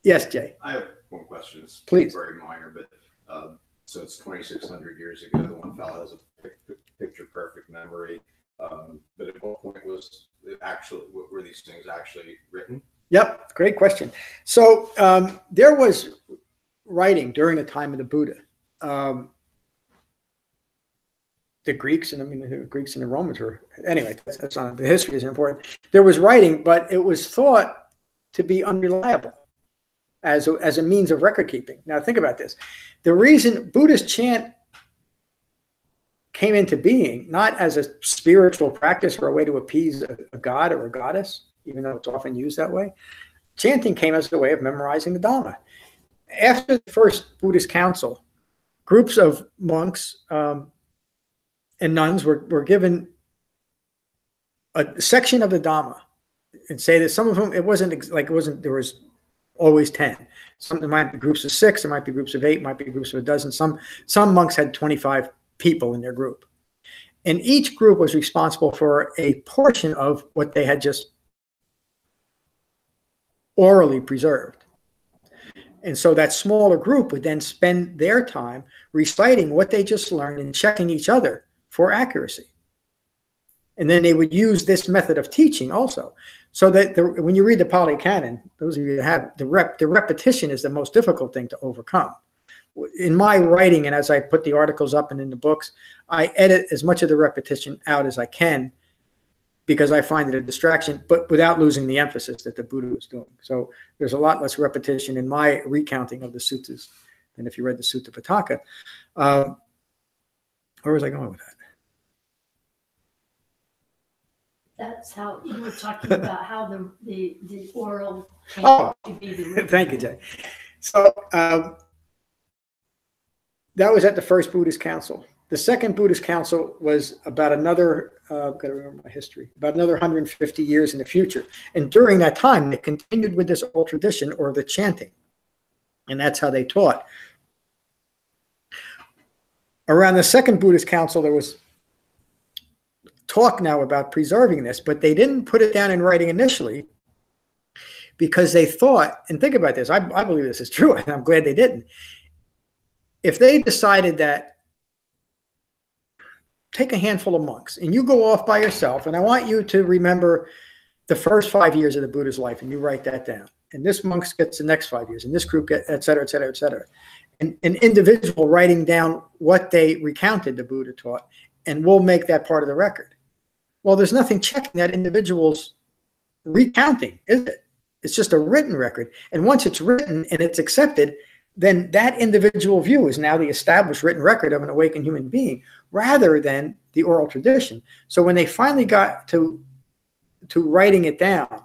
Speaker 1: Yes, Jay.
Speaker 5: I have one question. It's
Speaker 1: Please.
Speaker 5: Very minor, but so it's 2,600 years ago. The one fellow has a picture perfect memory. But at what point was it actually? Were these things actually written?
Speaker 1: Yep, great question. So there was writing during the time of the Buddha. The Greeks, and the Greeks and the Romans were, anyway, that's not, the history is important. There was writing, but it was thought to be unreliable as a means of record keeping. Now think about this. The reason Buddhist chant came into being, not as a spiritual practice or a way to appease a god or a goddess, even though it's often used that way. Chanting came as a way of memorizing the Dhamma. After the first Buddhist council, groups of monks and nuns were given a section of the Dhamma, and say that some of them, there was always 10. There might be groups of 6, there might be groups of 8, might be groups of a dozen. Some monks had 25 people in their group. And each group was responsible for a portion of what they had just orally preserved. And so that smaller group would then spend their time reciting what they just learned and checking each other for accuracy. And then they would use this method of teaching also. So that when you read the Pali Canon, those of you that have the repetition is the most difficult thing to overcome. In my writing, and as I put the articles up and in the books, I edit as much of the repetition out as I can, because I find it a distraction, but without losing the emphasis that the Buddha was doing. So there's a lot less repetition in my recounting of the suttas than if you read the Sutta Pitaka. Where was I going with that?
Speaker 4: That's how you were talking about how the oral
Speaker 1: Oh,
Speaker 4: should be the written.
Speaker 1: thank you, Jay. So that was at the first Buddhist council. The second Buddhist council was about another, I've got to remember my history, about another 150 years in the future. And during that time, they continued with this oral tradition, or the chanting. And that's how they taught. Around the second Buddhist council, there was talk now about preserving this, but they didn't put it down in writing initially, because they thought, and think about this, I believe this is true, and I'm glad they didn't. If they decided that, take a handful of monks and you go off by yourself, and I want you to remember the first 5 years of the Buddha's life, and you write that down, and this monk gets the next 5 years, and this group gets, et cetera, et cetera, et cetera. And an individual writing down what they recounted the Buddha taught, and we'll make that part of the record. Well, there's nothing checking that individual's recounting, is it? It's just a written record. And once it's written and it's accepted, then that individual view is now the established written record of an awakened human being, rather than the oral tradition. So when they finally got to writing it down,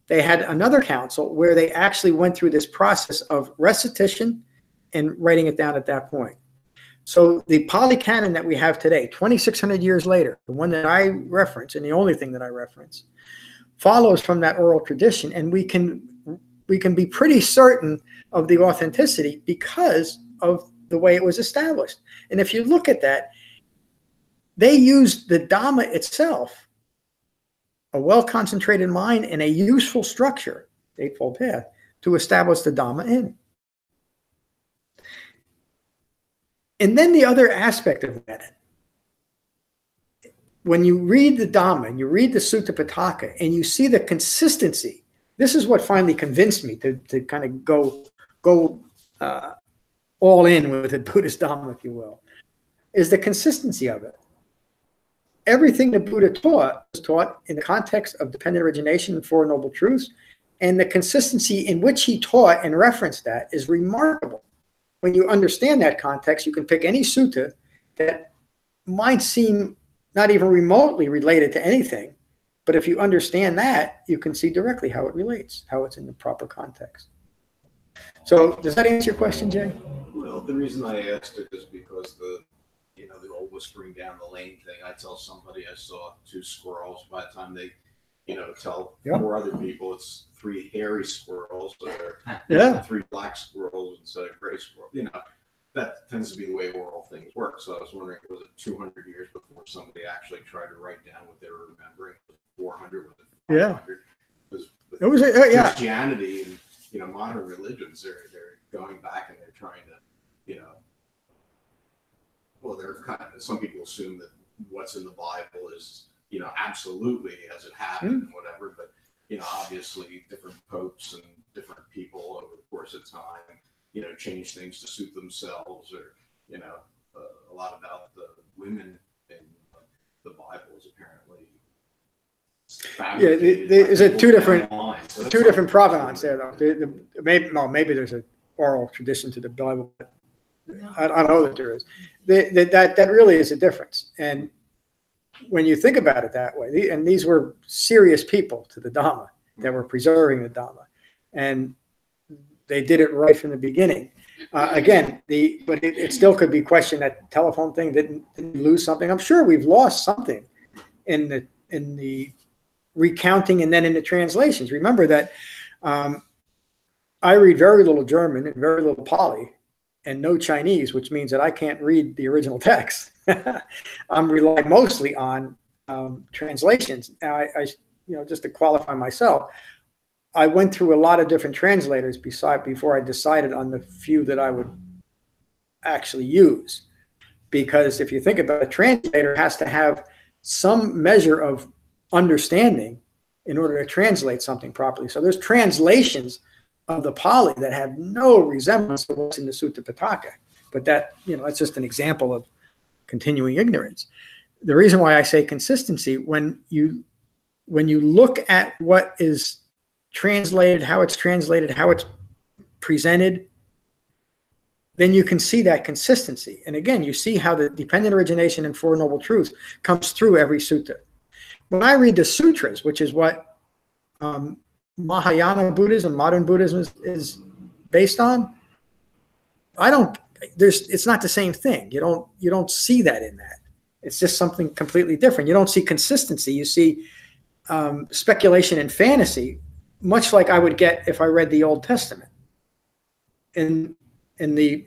Speaker 1: they had another council where they actually went through this process of recitation and writing it down at that point. So the Pali Canon that we have today, 2,600 years later, the one that I reference, and the only thing that I reference, follows from that oral tradition, and we can be pretty certain of the authenticity because of the way it was established. And if you look at that, they used the Dhamma itself, a well-concentrated mind and a useful structure, Eightfold Path, to establish the Dhamma in. And then the other aspect of that, when you read the Dhamma and you read the Sutta Pitaka and you see the consistency, this is what finally convinced me to kind of go all in with the Buddhist Dhamma, if you will, is the consistency of it. Everything the Buddha taught was taught in the context of dependent origination and Four Noble Truths, and the consistency in which he taught and referenced that is remarkable. When you understand that context, you can pick any sutta that might seem not even remotely related to anything, but if you understand that, you can see directly how it relates, how it's in the proper context. So does that answer your question, Jay?
Speaker 5: Well, the reason I asked it is because the old whispering down the lane thing. I tell somebody I saw 2 squirrels. By the time they, tell 4 other people it's 3 hairy squirrels, or 3 black squirrels instead of gray squirrels. That tends to be the way oral things work. So I was wondering, was it 200 years before somebody actually tried to write down what they were remembering? 400? Was it 500? Because
Speaker 1: it was
Speaker 5: Christianity and modern religions, they're going back and they're trying to, well, they're kind of, some people assume that what's in the Bible is, absolutely as it happened and whatever, but obviously different popes and different people over the course of time, change things to suit themselves, or a lot about the women in the Bible is apparently fabricated.
Speaker 1: There's two different provenance there, though. Maybe there's an oral tradition to the Bible, but I don't know that there is. That really is a difference. And when you think about it that way, and these were serious people to the Dhamma that were preserving the Dhamma, and they did it right from the beginning. Again, but it still could be questioned. That telephone thing didn't lose something. I'm sure we've lost something in the recounting and then in the translations. Remember that I read very little German and very little Pali and no Chinese, which means that I can't read the original text. I'm relying mostly on translations. I just to qualify myself, I went through a lot of different translators before I decided on the few that I would actually use. Because if you think about it, a translator has to have some measure of understanding in order to translate something properly. So there's translations of the Pali that have no resemblance to what's in the Sutta Pitaka. But that's just an example of continuing ignorance. The reason why I say consistency, when you look at what is translated, how it's presented, then you can see that consistency. And again, you see how the dependent origination and Four Noble Truths comes through every sutta. When I read the sutras, which is what Mahayana Buddhism, modern Buddhism is based on, it's not the same thing. You don't see that in that. It's just something completely different. You don't see consistency. You see speculation and fantasy, much like I would get if I read the Old Testament. In the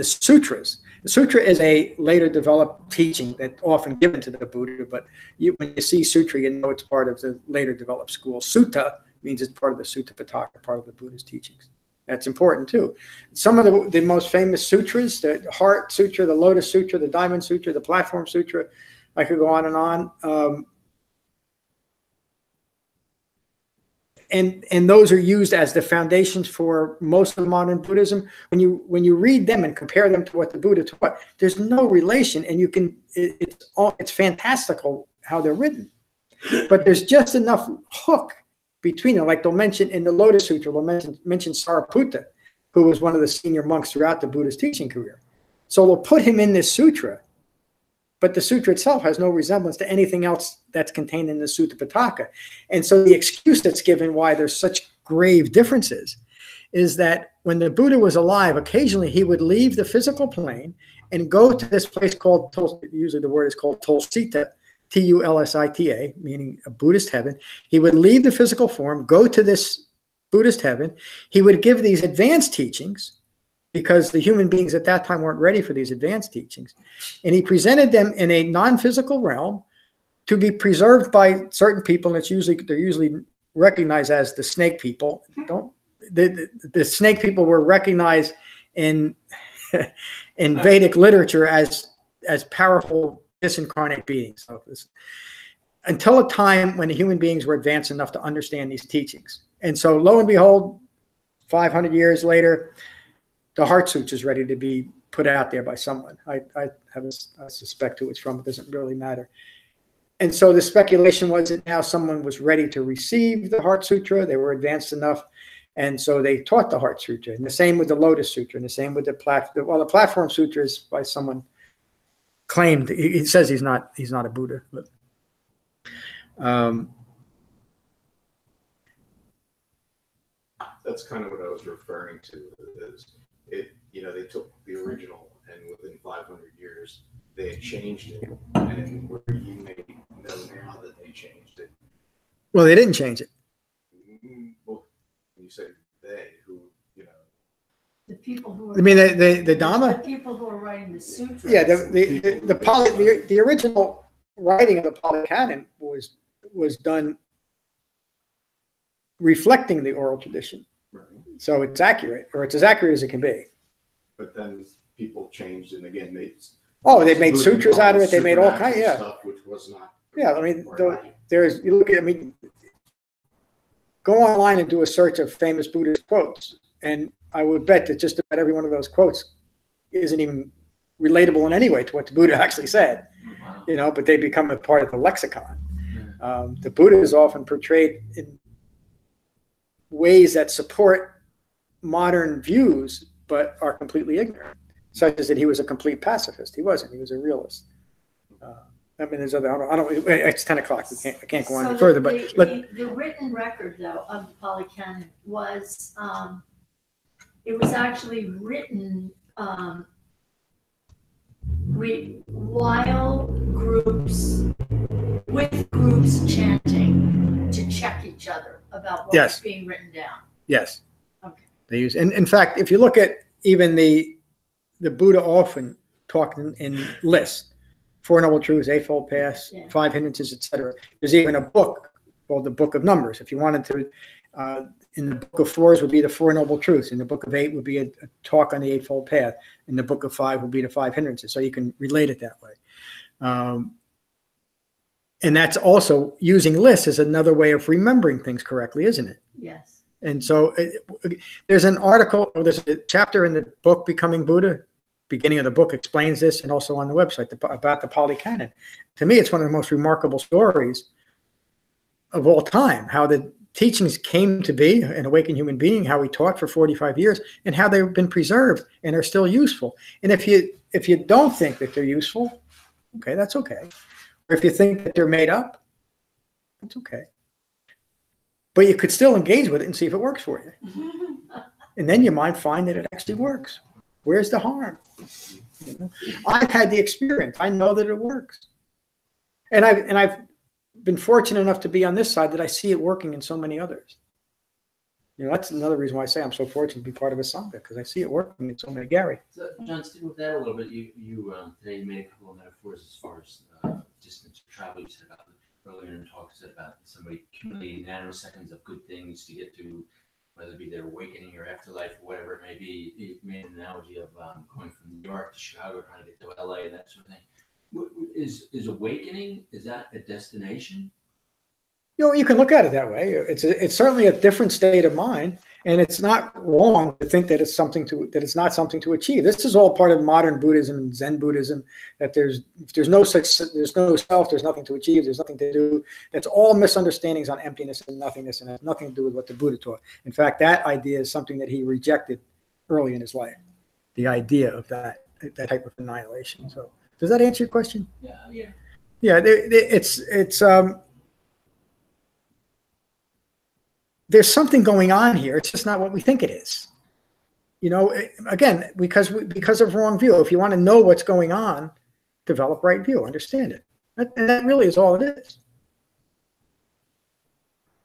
Speaker 1: sutras, the sutra is a later developed teaching that's often given to the Buddha, but when you see sutra, you know it's part of the later developed school. Sutta means it's part of the Sutta Pitaka, part of the Buddha's teachings. That's important too. Some of the most famous sutras, the Heart Sutra, the Lotus Sutra, the Diamond Sutra, the Platform Sutra, I could go on and on. And those are used as the foundations for most of modern Buddhism. When you read them and compare them to what the Buddha taught, there's no relation, and it's fantastical how they're written. But there's just enough hook between them. Like they'll mention in the Lotus Sutra, they'll mention Sariputta, who was one of the senior monks throughout the Buddha's teaching career. So they'll put him in this sutra, but the sutra itself has no resemblance to anything else that's contained in the Sutta Pitaka. And so the excuse that's given why there's such grave differences is that when the Buddha was alive, occasionally he would leave the physical plane and go to this place called, usually the word is called Tulsita, T-U-L-S-I-T-A, meaning a Buddhist heaven. He would leave the physical form, go to this Buddhist heaven. He would give these advanced teachings because the human beings at that time weren't ready for these advanced teachings. And he presented them in a non-physical realm to be preserved by certain people. And they're usually recognized as the snake people. The snake people were recognized in Vedic literature as powerful disincarnate beings. So until a time when the human beings were advanced enough to understand these teachings. And so lo and behold, 500 years later, the Heart Sutra is ready to be put out there by someone. I suspect who it's from. It doesn't really matter. And so the speculation was that now someone was ready to receive the Heart Sutra. They were advanced enough. And so they taught the Heart Sutra. And the same with the Lotus Sutra. And the same with the Platform. Well, the Platform Sutra is by someone claimed. He says he's not a Buddha. But,
Speaker 5: that's kind of what I was referring to. Is it? They took the original, and within 500 years, they had changed it. And where you may know now that they changed it.
Speaker 1: well, they didn't change it.
Speaker 5: Well, you say they, who,
Speaker 4: The people who are.
Speaker 1: I mean, the Dhamma.
Speaker 4: The people who are writing the sutras.
Speaker 1: Yeah, the original writing of the Pali Canon was done reflecting the oral tradition.
Speaker 5: right.
Speaker 1: So it's accurate, or it's as accurate as it can be.
Speaker 5: But then people changed, and again, they
Speaker 1: made sutras out of it. They made all kinds,
Speaker 5: supernatural
Speaker 1: yeah.
Speaker 5: stuff, which was not.
Speaker 1: Yeah, I mean,
Speaker 5: Right.
Speaker 1: go online and do a search of famous Buddhist quotes, and I would bet that just about every one of those quotes isn't even relatable in any way to what the Buddha actually said,
Speaker 3: Wow.
Speaker 1: but they become a part of the lexicon. The Buddha is often portrayed in ways that support modern views, but are completely ignorant, such as that he was a complete pacifist. He wasn't. He was a realist. I mean, there's other. I don't. It's 10 o'clock. I can't go on any further. But
Speaker 4: the written record, though, of the Pali Canon was it was actually written while with groups chanting to check each other about what
Speaker 1: Yes.
Speaker 4: was being written down.
Speaker 1: yes,
Speaker 4: Okay.
Speaker 1: they use. And in fact, if you look at even the Buddha often talked in lists. Four Noble Truths, Eightfold Paths,
Speaker 4: Yeah.
Speaker 1: 5 Hindrances, etc. There's even a book called the Book of Numbers. If you wanted to, in the Book of Fours would be the Four Noble Truths. In the Book of 8 would be a talk on the Eightfold Path. In the Book of 5 would be the 5 Hindrances. So you can relate it that way. And that's also using lists as another way of remembering things correctly, isn't it?
Speaker 4: Yes.
Speaker 1: And so there's an article, or there's a chapter in the book Becoming Buddha. Beginning of the book explains this, and also on the website about the Pali Canon. To me, it's one of the most remarkable stories of all time, how the teachings came to be, an awakened human being, how he taught for 45 years, and how they've been preserved and are still useful. And if you don't think that they're useful, okay, that's okay. Or if you think that they're made up, that's okay. But you could still engage with it and see if it works for you. And then you might find that it actually works. Where's the harm? I've had the experience. I know that it works. And I've been fortunate enough to be on this side that I see it working in so many others. That's another reason why I say I'm so fortunate to be part of a Sangha, because I see it working in so many. Gary.
Speaker 3: So, John, stick with that a little bit. You today you made a couple of metaphors as far as distance travel. You said about earlier in the talk, you said about somebody accumulating nanoseconds of good things to get to, whether it be their awakening or afterlife or whatever it may be. You made an analogy of going from New York to Chicago, trying to get to LA and that sort of thing. Is awakening, is that a destination?
Speaker 1: You can look at it that way. It's certainly a different state of mind, and it's not wrong to think that it's not something to achieve. This is all part of modern Buddhism and Zen Buddhism. That there's no self, there's nothing to achieve, there's nothing to do. That's all misunderstandings on emptiness and nothingness, and has nothing to do with what the Buddha taught. In fact, that idea is something that he rejected early in his life. The idea of that type of annihilation. So, does that answer your question?
Speaker 3: Yeah.
Speaker 1: Yeah. There's something going on here. It's just not what we think it is. Again, because of wrong view. If you want to know what's going on, develop right view, understand it. And that really is all it is.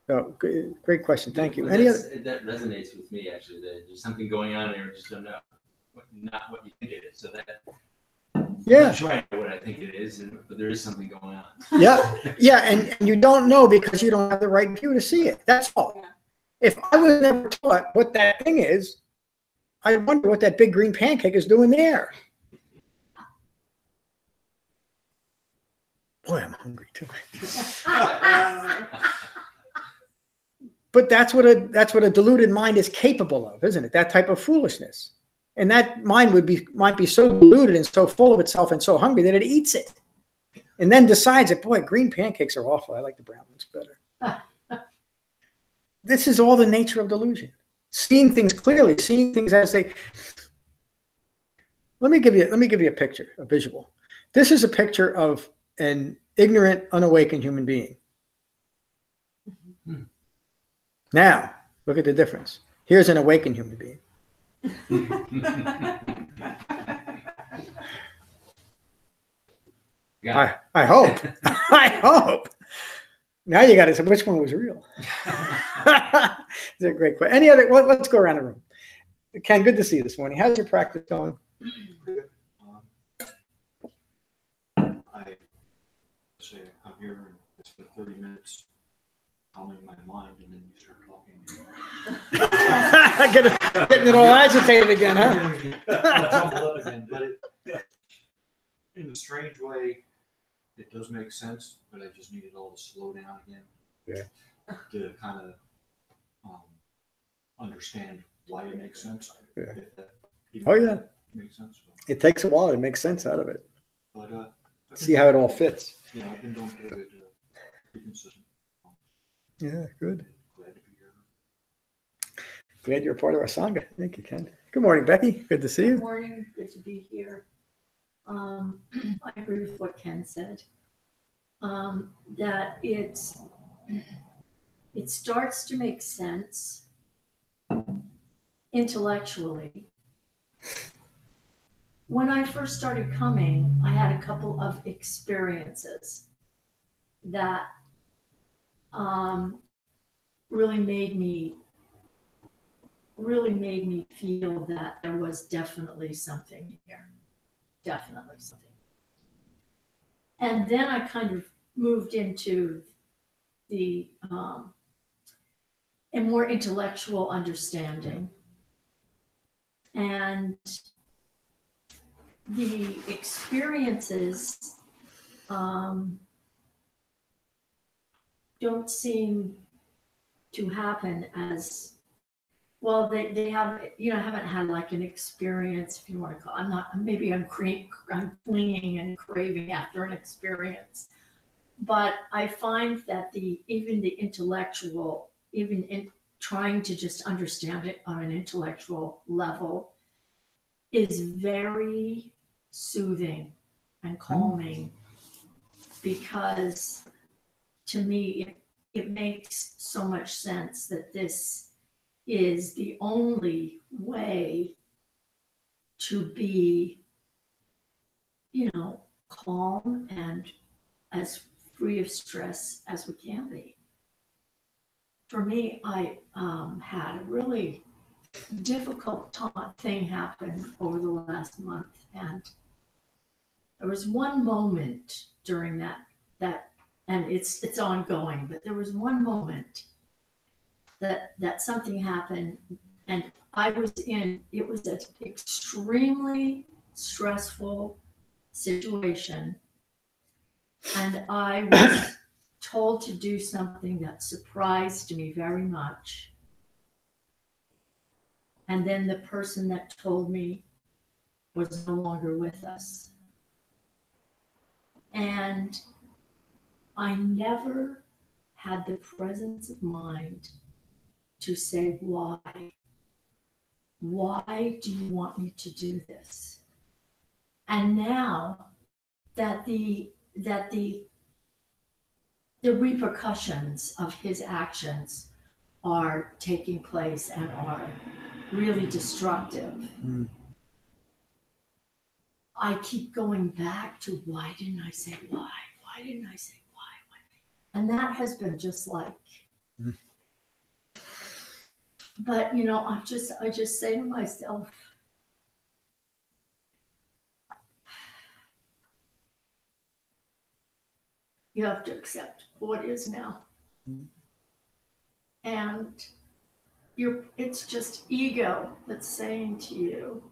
Speaker 1: So, great question. Thank you.
Speaker 3: Well,
Speaker 1: Any other?
Speaker 3: that resonates with me, actually. There's something going on there, just don't know. Not what you think it is. So that,
Speaker 1: Yeah.
Speaker 3: I'm sure I know what I think it is, but there is something going on.
Speaker 1: Yeah, and you don't know because you don't have the right view to see it. That's all. If I was never taught what that thing is, I wonder what that big green pancake is doing there. Boy, I'm hungry too. But that's what a deluded mind is capable of, isn't it? That type of foolishness. And that mind might be so deluded and so full of itself and so hungry that it eats it. And then decides that, boy, green pancakes are awful. I like the brown ones better. This is all the nature of delusion. Seeing things clearly, seeing things as they. Let me give you a picture, a visual. This is a picture of an ignorant, unawakened human being. Now, look at the difference. Here's an awakened human being. I hope. I hope. Now you got to say which one was real. It's a great question. Any other? Let's go around the room. Ken, good to see you this morning. How's your practice going?
Speaker 5: I say I'm here and it's for 30 minutes, calming my mind, and then you start talking.
Speaker 1: Getting it all agitated again, huh?
Speaker 5: But in a strange way, it does make sense, but I just need it all to slow down again.
Speaker 1: Yeah.
Speaker 5: To kind of understand why it makes sense.
Speaker 1: Yeah.
Speaker 5: If
Speaker 1: Oh, yeah.
Speaker 5: Makes sense.
Speaker 1: It takes a while to make sense out of it.
Speaker 5: But
Speaker 1: See how it all fits.
Speaker 5: Yeah, I've been doing pretty good. Pretty consistent.
Speaker 1: Yeah, good.
Speaker 5: Glad to be here.
Speaker 1: Glad you're a part of our Sangha. Thank you, Ken. Good morning, Becky. Good to see
Speaker 4: Good
Speaker 1: you.
Speaker 4: morning, good to be here. I agree with what Ken said. That it starts to make sense intellectually. When I first started coming, I had a couple of experiences that really made me feel that there was definitely something here. Definitely something. And then I kind of moved into the a more intellectual understanding. And the experiences don't seem to happen as well. They have, haven't had like an experience, if you want to call it. I'm clinging and craving after an experience. But I find that even the intellectual, even in trying to just understand it on an intellectual level, is very soothing and calming, because to me it makes so much sense that this is the only way to be, calm and as free of stress as we can be. For me, I had a really difficult thing happen over the last month, and there was one moment during that, and it's ongoing, but there was one moment that something happened, and it was an extremely stressful situation, and I was told to do something that surprised me very much. And then the person that told me was no longer with us. And I never had the presence of mind to say, why? Why do you want me to do this? And now that the repercussions of his actions are taking place and are really destructive, I keep going back to, why didn't I say why? Why why didn't I say why? And that has been just like, but you know, I just say to myself, you have to accept what is now. And it's just ego that's saying to you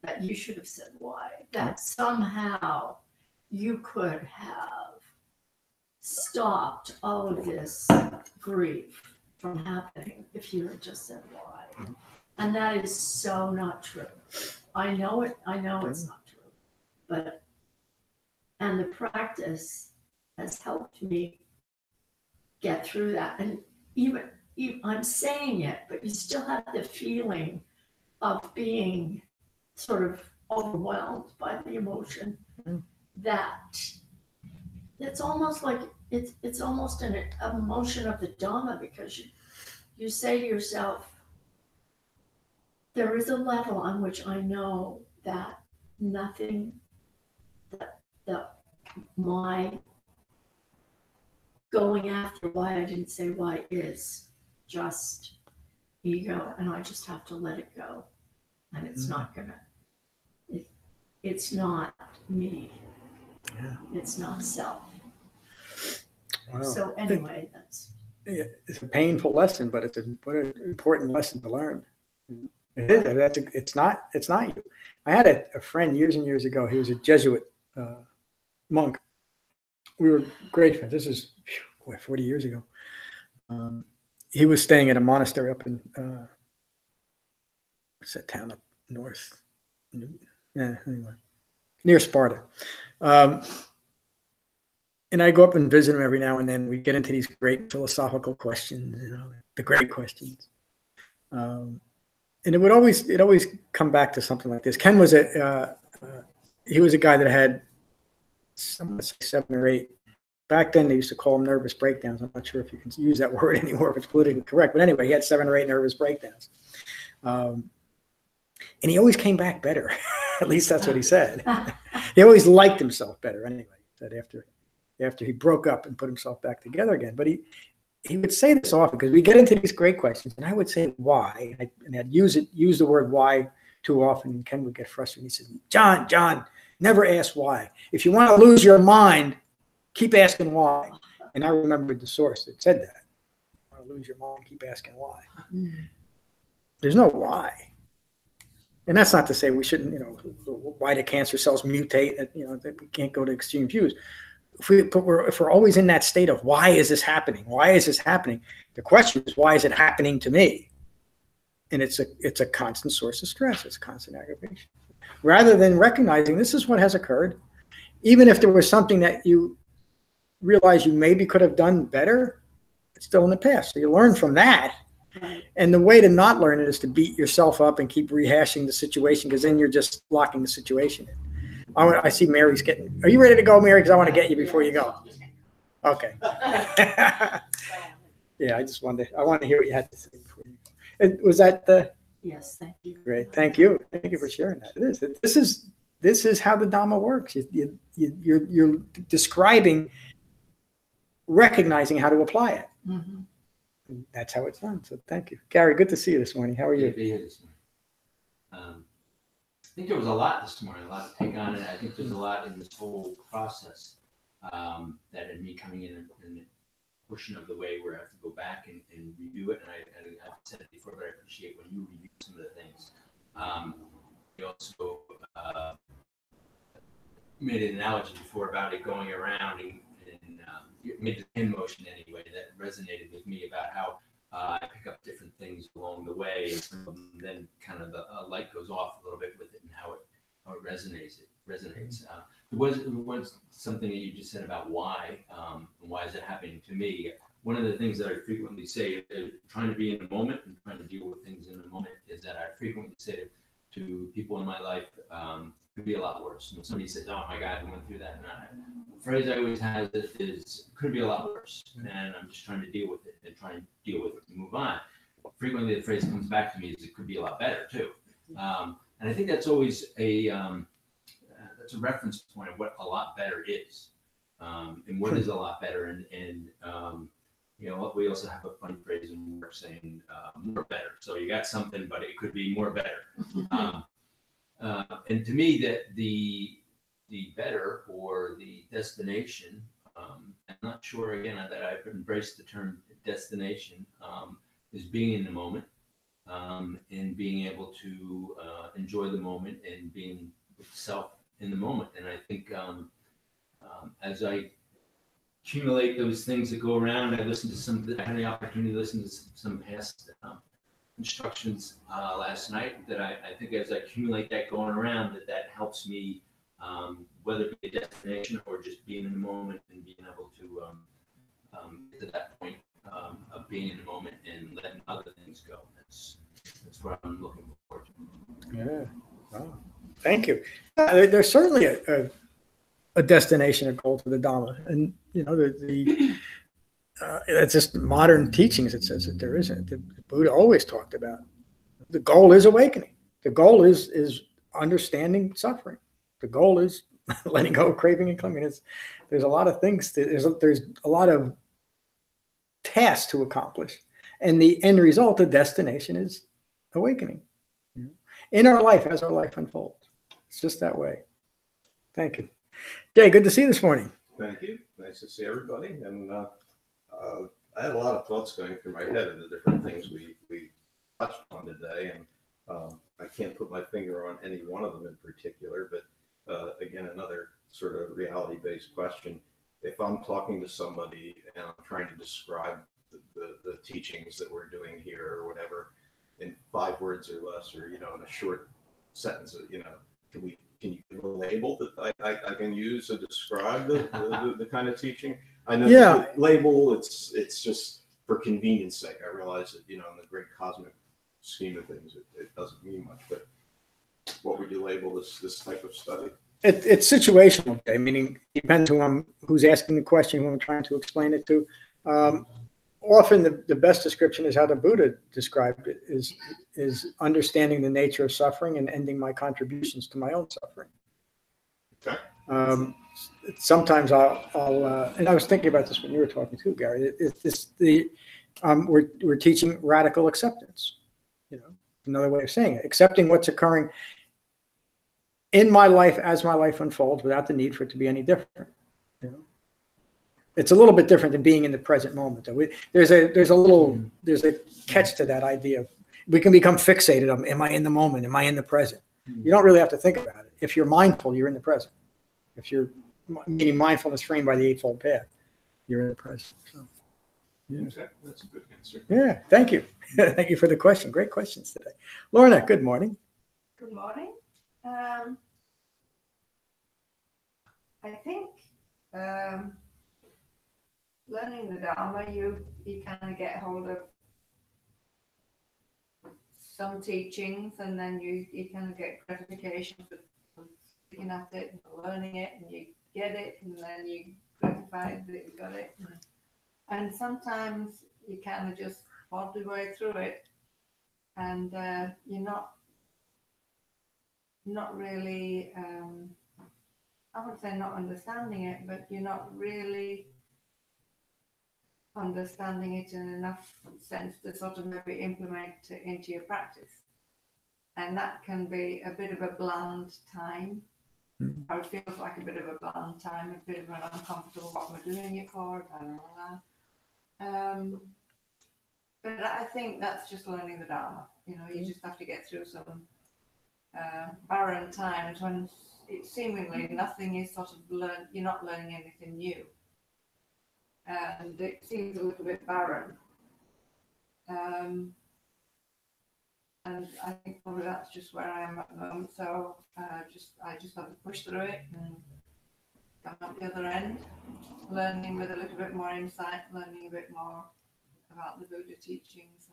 Speaker 4: that you should have said why, that somehow you could have stopped all of this grief from happening if you had just said why. And that is so not true. I know it's not true, but, and the practice has helped me get through that. And even I'm saying it, but you still have the feeling of being sort of overwhelmed by the emotion. That it's almost like it's almost an emotion of the Dhamma, because you say to yourself, there is a level on which I know that nothing, that my going after why I didn't say why is just ego, and I just have to let it go. And it's not gonna, it's not me.
Speaker 1: Yeah.
Speaker 4: It's not self.
Speaker 1: Wow.
Speaker 4: So anyway,
Speaker 1: It's a painful lesson, but what an important lesson to learn. It is. It's not you. I had a friend years and years ago. He was a Jesuit monk. We were great friends. This is 40 years ago. He was staying at a monastery up in what's that town up north? Yeah, anyway, near Sparta. And I go up and visit him every now and then. We get into these great philosophical questions, the great questions. And it would always come back to something like this. Ken was he was a guy that had 7 or 8. Back then, they used to call them nervous breakdowns. I'm not sure if you can use that word anymore, if it's politically correct. But anyway, he had 7 or 8 nervous breakdowns. And he always came back better. At least that's what he said. He always liked himself better anyway. That after he broke up and put himself back together again. But he would say this often, because we get into these great questions, and I would say why, and I'd use the word why too often, and Ken would get frustrated. He said, John, never ask why. If you want to lose your mind, keep asking why. And I remembered the source that said that. You want to lose your mind, keep asking why. There's no why. And that's not to say we shouldn't, why do cancer cells mutate, that we can't go to extreme views. If we're always in that state of why is this happening? Why is this happening? The question is, why is it happening to me? And it's a constant source of stress. It's a constant aggravation. Rather than recognizing this is what has occurred, even if there was something that you realize you maybe could have done better, it's still in the past. So you learn from that. And the way to not learn it is to beat yourself up and keep rehashing the situation, because then you're just locking the situation in. I see Mary's getting. Are you ready to go, Mary? Because I want to get you before you go. Okay. Yeah, I want to hear what you had to say before you go. Was that the?
Speaker 4: yes, thank you.
Speaker 1: Great, thank you for sharing that. It is. This is how the Dhamma works. You're describing, recognizing how to apply it.
Speaker 4: Mm-hmm.
Speaker 1: That's how it's done. So thank you, Gary. Good to see you this morning. How are you?
Speaker 3: I think there was a lot this morning, a lot to take on, and I think there's a lot in this whole process that in me coming in a portion of the way where I have to go back and review it. And I've said it before, but I appreciate when you review some of the things. You also made an analogy before about it going around, and you made the pin motion anyway that resonated with me about how I pick up different things along the way, and some of them then kind of the light goes off a little bit with it, and how it resonates. There was something that you just said about why, and why is it happening to me. One of the things that I frequently say, trying to be in the moment and trying to deal with things in the moment, is that I frequently say to people in my life, could be a lot worse. When somebody says, "Oh my God, I went through that," the phrase I always have is "could be a lot worse," and I'm just trying to deal with it and trying to deal with it and move on. Frequently, the phrase comes back to me is "it could be a lot better too," and I think that's always that's a reference point of what a lot better is. And what is a lot better. And you know, we also have a funny phrase in work saying more better. So you got something, but it could be more better. And to me, that the better or the destination, I'm not sure again that I've embraced the term destination, is being in the moment, and being able to enjoy the moment and being with self in the moment. And I think as I accumulate those things that go around, I had the opportunity to listen to some past instructions last night that I think as I accumulate that going around, that helps me, whether it be a destination or just being in the moment and being able to get to that point of being in the moment and letting other things go. That's what I'm looking forward to.
Speaker 1: Yeah. Oh, thank you. There's certainly a destination, a goal to the Dhamma, and you know it's just modern teachings. It says that there isn't. The Buddha always talked about the goal is awakening. The goal is understanding suffering. The goal is letting go of craving and clinging. There's a lot of things. There's a lot of tasks to accomplish, and the end result, the destination, is awakening. In our life, as our life unfolds, it's just that way. Thank you. Jay, good to see you this morning.
Speaker 5: Thank you. Nice to see everybody. And I had a lot of thoughts going through my head of the different things we touched on today. And I can't put my finger on any one of them in particular, but again, another sort of reality-based question. If I'm talking to somebody and I'm trying to describe the teachings that we're doing here or whatever in 5 words or less, or, you know, in a short sentence, you know, can you give a label that I can use to describe the kind of teaching? I know the label, it's just for convenience sake. I realize that, you know, in the great cosmic scheme of things, it doesn't mean much, but what would you label this type of study?
Speaker 1: It's situational, okay? Meaning it depends on who's asking the question, who I'm trying to explain it to. Often the best description is how the Buddha described it, is understanding the nature of suffering and ending my contributions to my own suffering.
Speaker 5: Okay.
Speaker 1: Sometimes I'll and I was thinking about this when you were talking too, Gary. We're teaching radical acceptance. You know, another way of saying it, accepting what's occurring in my life as my life unfolds without the need for it to be any different. You know? It's a little bit different than being in the present moment. There's a catch to that idea. We can become fixated on, am I in the moment? Am I in the present? You don't really have to think about it. If you're mindful, you're in the present. If you're meaning mindfulness framed by the Eightfold Path, you're in the present. So, yeah.
Speaker 5: Okay. That's a good answer.
Speaker 1: Yeah, thank you. Thank you for the question. Great questions today. Lorna, good morning.
Speaker 2: Good morning. I think learning the Dhamma, you kind of get hold of some teachings, and then you kind of get gratification for looking at it and learning it, and you get it, and then you gratified that you got it. And sometimes you kind of just plod your way through it, and you're not really, I would say not understanding it, but you're not really understanding it in enough sense to sort of maybe implement it into your practice. And that can be a bit of a bland time. Or it feels like a bit of a bland time, a bit of an uncomfortable, what we're doing it for, but I think that's just learning the Dhamma. You know, you just have to get through some barren times when it's seemingly nothing is sort of learned, you're not learning anything new. And it seems a little bit barren. And I think probably that's just where I am at the moment. So I just have to push through it and come out the other end, learning with a little bit more insight, learning a bit more about the Buddha teachings,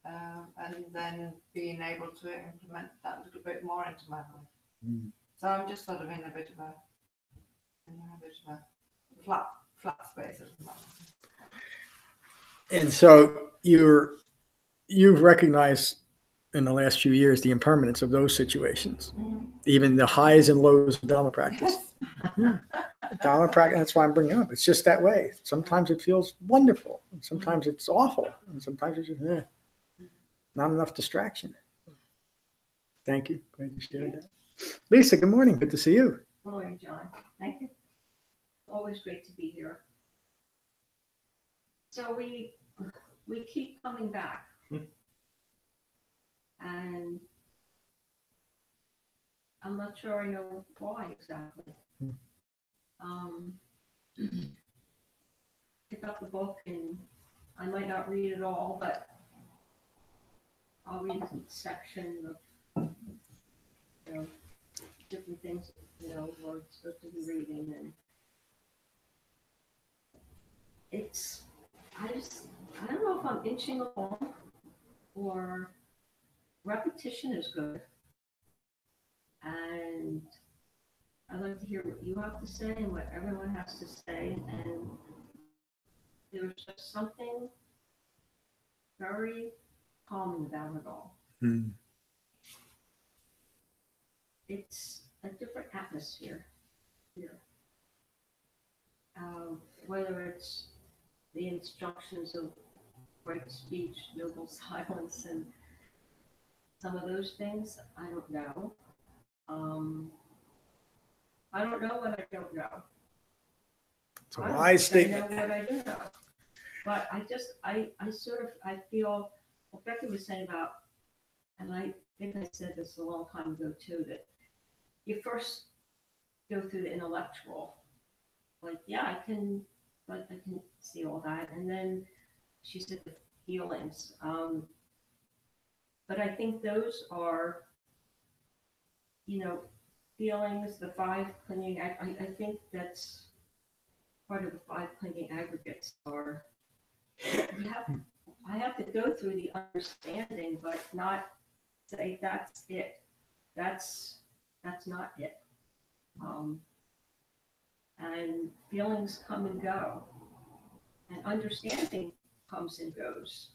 Speaker 2: and then being able to implement that a little bit more into my life. So I'm just sort of in a bit of a flat space at the moment.
Speaker 1: And so you've recognized in the last few years the impermanence of those situations, even the highs and lows of Dhamma practice. Yeah. Dhamma practice, that's why I'm bringing it up. It's just that way. Sometimes it feels wonderful, and sometimes it's awful, and sometimes it's just not enough distraction. Thank you. Glad you shared that. Lisa, good morning. Good to see you.
Speaker 6: Good morning, John. Thank you. Always great to be here. So we keep coming back. And I'm not sure I know why exactly. Pick up the book and I might not read it all, but I'll read a section of, different things, we're supposed to be reading, and I don't know if I'm inching along or repetition is good. And I'd like to hear what you have to say and what everyone has to say. And there's just something very calming about it all. It's a different atmosphere here. Whether it's the instructions of right speech, noble silence, and some of those things, I don't know. I don't know what I don't know.
Speaker 1: It's a wise statement.
Speaker 6: I know what I do know. But I feel what Becky was saying about, and I think I said this a long time ago too, that you first go through the intellectual, like, I can see all that. And then she said the feelings. But I think those are, feelings, the five clinging, I think that's part of the five clinging aggregates are, I have to go through the understanding, but not say that's it. That's not it. And feelings come and go, and understanding comes and goes,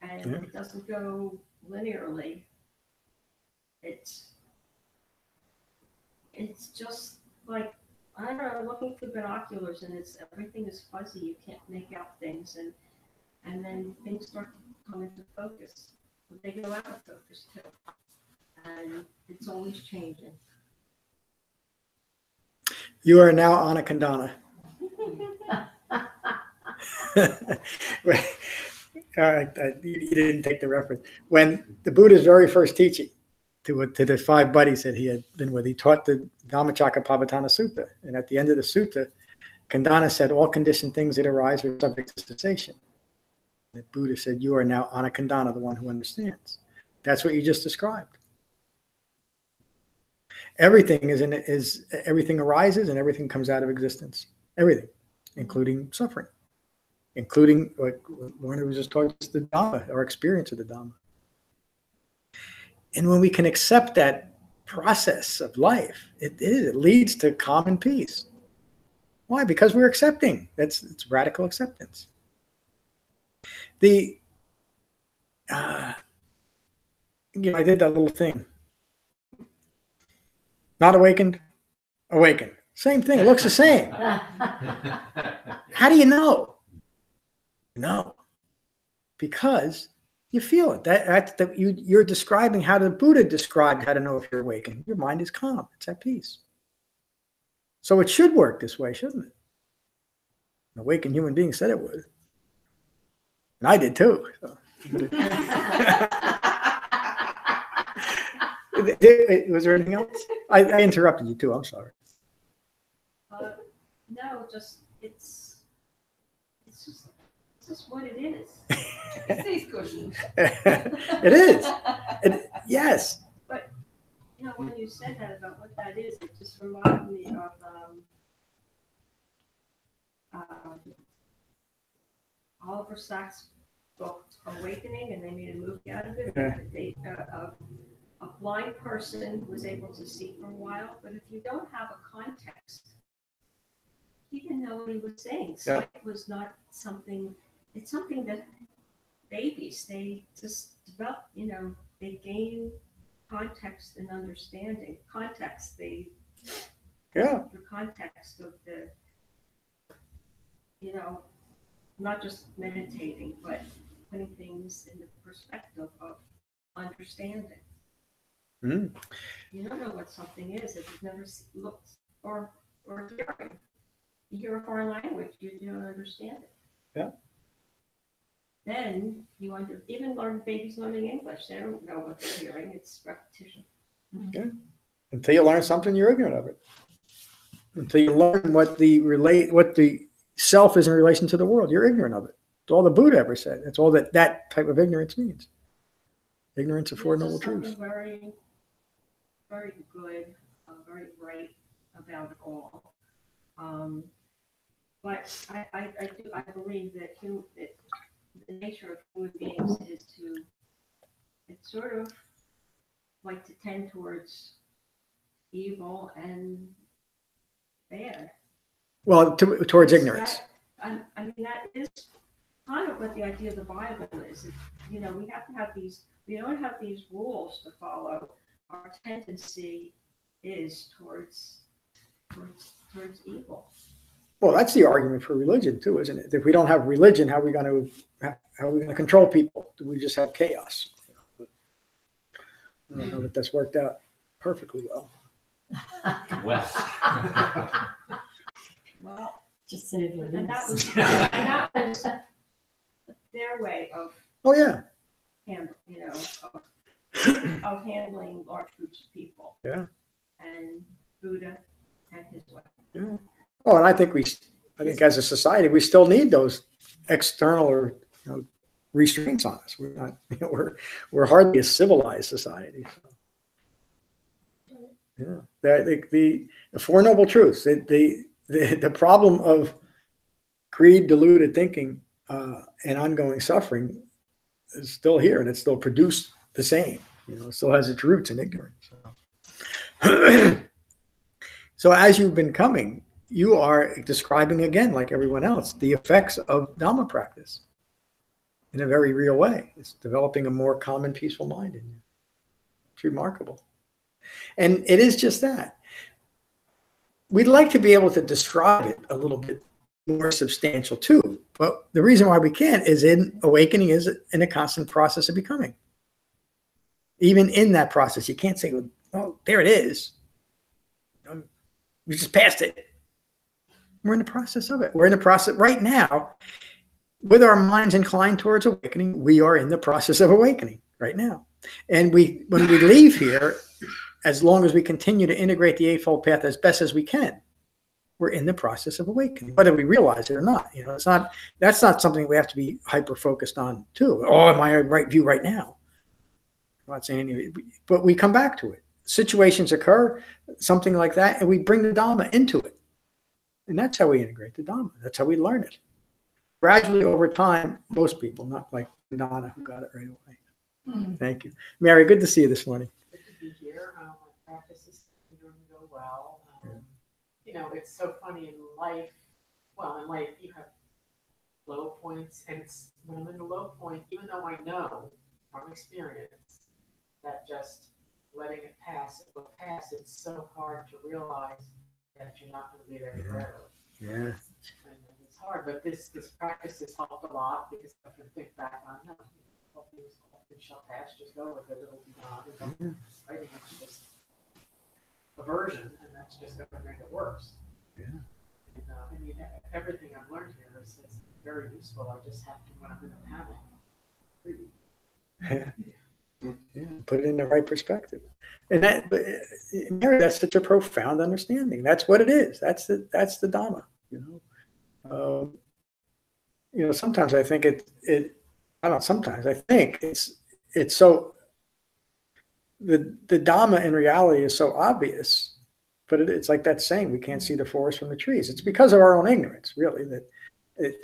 Speaker 6: and it doesn't go linearly. It's just like, I don't know, looking through binoculars, and everything is fuzzy. You can't make out things, and then things start to come into focus. But they go out of focus too, and it's always changing.
Speaker 1: You are now on a Kandana. You didn't take the reference. When the Buddha's very first teaching to the five buddies that he had been with, he taught the Dhammacakkappavattana Sutta. And at the end of the sutta, Kandana said, all conditioned things that arise are subject to cessation. The Buddha said, you are now on a Kandana, the one who understands. That's what you just described. Everything everything arises and everything comes out of existence. Everything, including suffering, including what Warner was just talking about, the Dhamma, our experience of the Dhamma. And when we can accept that process of life, it leads to calm and peace. Why? Because we're accepting. It's radical acceptance. I did that little thing. Not awakened, awakened. Same thing. It looks the same. How do you know? No, because you feel it. You're describing how the Buddha described how to know if you're awakened. Your mind is calm. It's at peace. So it should work this way, shouldn't it? An awakened human being said it would. And I did too. So. Was there anything else? I interrupted you too. I'm sorry.
Speaker 6: No, it's just what it is.
Speaker 2: It's these cushions.
Speaker 1: It is. Yes.
Speaker 6: But when you said that about what that is, it just reminded me of Oliver Sacks' book Awakening, and they made a movie out of it. A blind person was able to see for a while, but if you don't have a context, he didn't know what he was saying. Sight was not something. It's something that babies, they just develop, they gain context and understanding. Context, they
Speaker 1: Yeah.
Speaker 6: The context of the, not just meditating, but putting things in the perspective of understanding.
Speaker 1: Mm.
Speaker 6: You don't know what something is if you've never looked or hearing. You hear a foreign language, you don't understand it.
Speaker 1: Yeah.
Speaker 6: Then you even babies learning English, they don't know what they're hearing. It's repetition.
Speaker 1: Yeah. Until you learn something, you're ignorant of it. Until you learn what the self is in relation to the world, you're ignorant of it. It's all the Buddha ever said. It's all that type of ignorance means. Ignorance of Four Noble Truths.
Speaker 6: Very, very good, very right about it all. But I believe that the nature of human beings is it's sort of like to tend towards evil and bad.
Speaker 1: Well, towards ignorance.
Speaker 6: I mean, that is kind of what the idea of the Bible is. We have to have we don't have these rules to follow. Our tendency is towards evil.
Speaker 1: Well, that's the argument for religion too, isn't it? If we don't have religion, how are we going to control people? Do we just have chaos? I don't know that that's worked out perfectly well.
Speaker 6: Well,
Speaker 4: Just say it.
Speaker 6: and that was their way of
Speaker 1: Oh yeah.
Speaker 6: of handling large groups of people.
Speaker 1: Yeah.
Speaker 6: And Buddha and his way.
Speaker 1: Yeah. Oh, and I think as a society, we still need those external or restraints on us. We're not, we're hardly a civilized society. So. Yeah, the Four Noble Truths. The problem of greed, deluded thinking, and ongoing suffering is still here, and it's still produced the same. It still has its roots in ignorance. So as you've been coming, you are describing again, like everyone else, the effects of Dhamma practice in a very real way. It's developing a more calm and peaceful mind in you. It's remarkable. And it is just that. We'd like to be able to describe it a little bit more substantial too. But the reason why we can't is awakening is in a constant process of becoming. Even in that process, you can't say, oh, there it is. We just passed it. We're in the process of it. We're in the process right now. With our minds inclined towards awakening, we are in the process of awakening right now. And when we leave here, as long as we continue to integrate the Eightfold Path as best as we can, we're in the process of awakening, whether we realize it or not. That's not something we have to be hyper focused on too. Oh, am I in right view right now? I'm not saying anything, but we come back to it. Situations occur, something like that, and we bring the Dhamma into it. And that's how we integrate the Dhamma. That's how we learn it. Gradually over time, most people, not like Donna who got it right away. Mm-hmm. Thank you. Mary, good to see you this morning.
Speaker 7: Good to be here. My practice is doing real well. It's so funny in life. Well, in life, you have low points, and when I'm in the low point, even though I know from experience that just letting it pass, it will pass, it's so hard to realize that you're not going to be there forever.
Speaker 1: Yeah.
Speaker 7: And it's hard, but this practice has helped a lot because I can think back on all things shall pass, just go with it, it'll be gone. Writing it's just aversion, and that's just going to make it worse.
Speaker 1: Yeah.
Speaker 7: And, everything I've learned here is very useful. I just have to, when I'm in a panic.
Speaker 1: Yeah, put it in the right perspective. And Mary, that's such a profound understanding. That's what it is. That's the Dhamma. Sometimes I think I think it's so the Dhamma in reality is so obvious, but it's like that saying, we can't see the forest from the trees. It's because of our own ignorance, really, that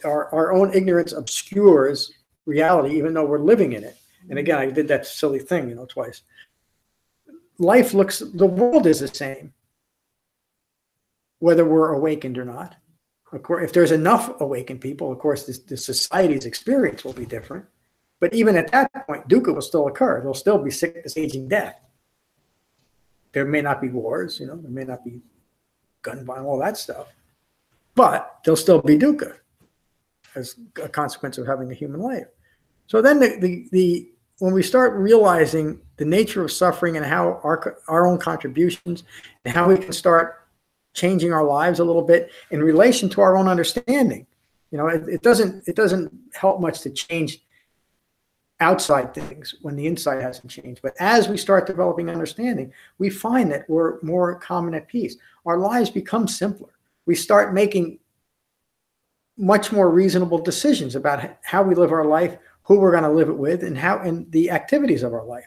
Speaker 1: our own ignorance obscures reality, even though we're living in it. And again, I did that silly thing, twice. The world is the same, whether we're awakened or not. Of course, if there's enough awakened people, of course, the society's experience will be different. But even at that point, dukkha will still occur. There'll still be sickness, aging, death. There may not be wars, there may not be gun violence, all that stuff. But they'll still be dukkha as a consequence of having a human life. So then when we start realizing the nature of suffering and how our own contributions and how we can start changing our lives a little bit in relation to our own understanding, it doesn't help much to change outside things when the inside hasn't changed. But as we start developing understanding, we find that we're more calm and at peace. Our lives become simpler. We start making much more reasonable decisions about how we live our life, who we're going to live it with, and the activities of our life.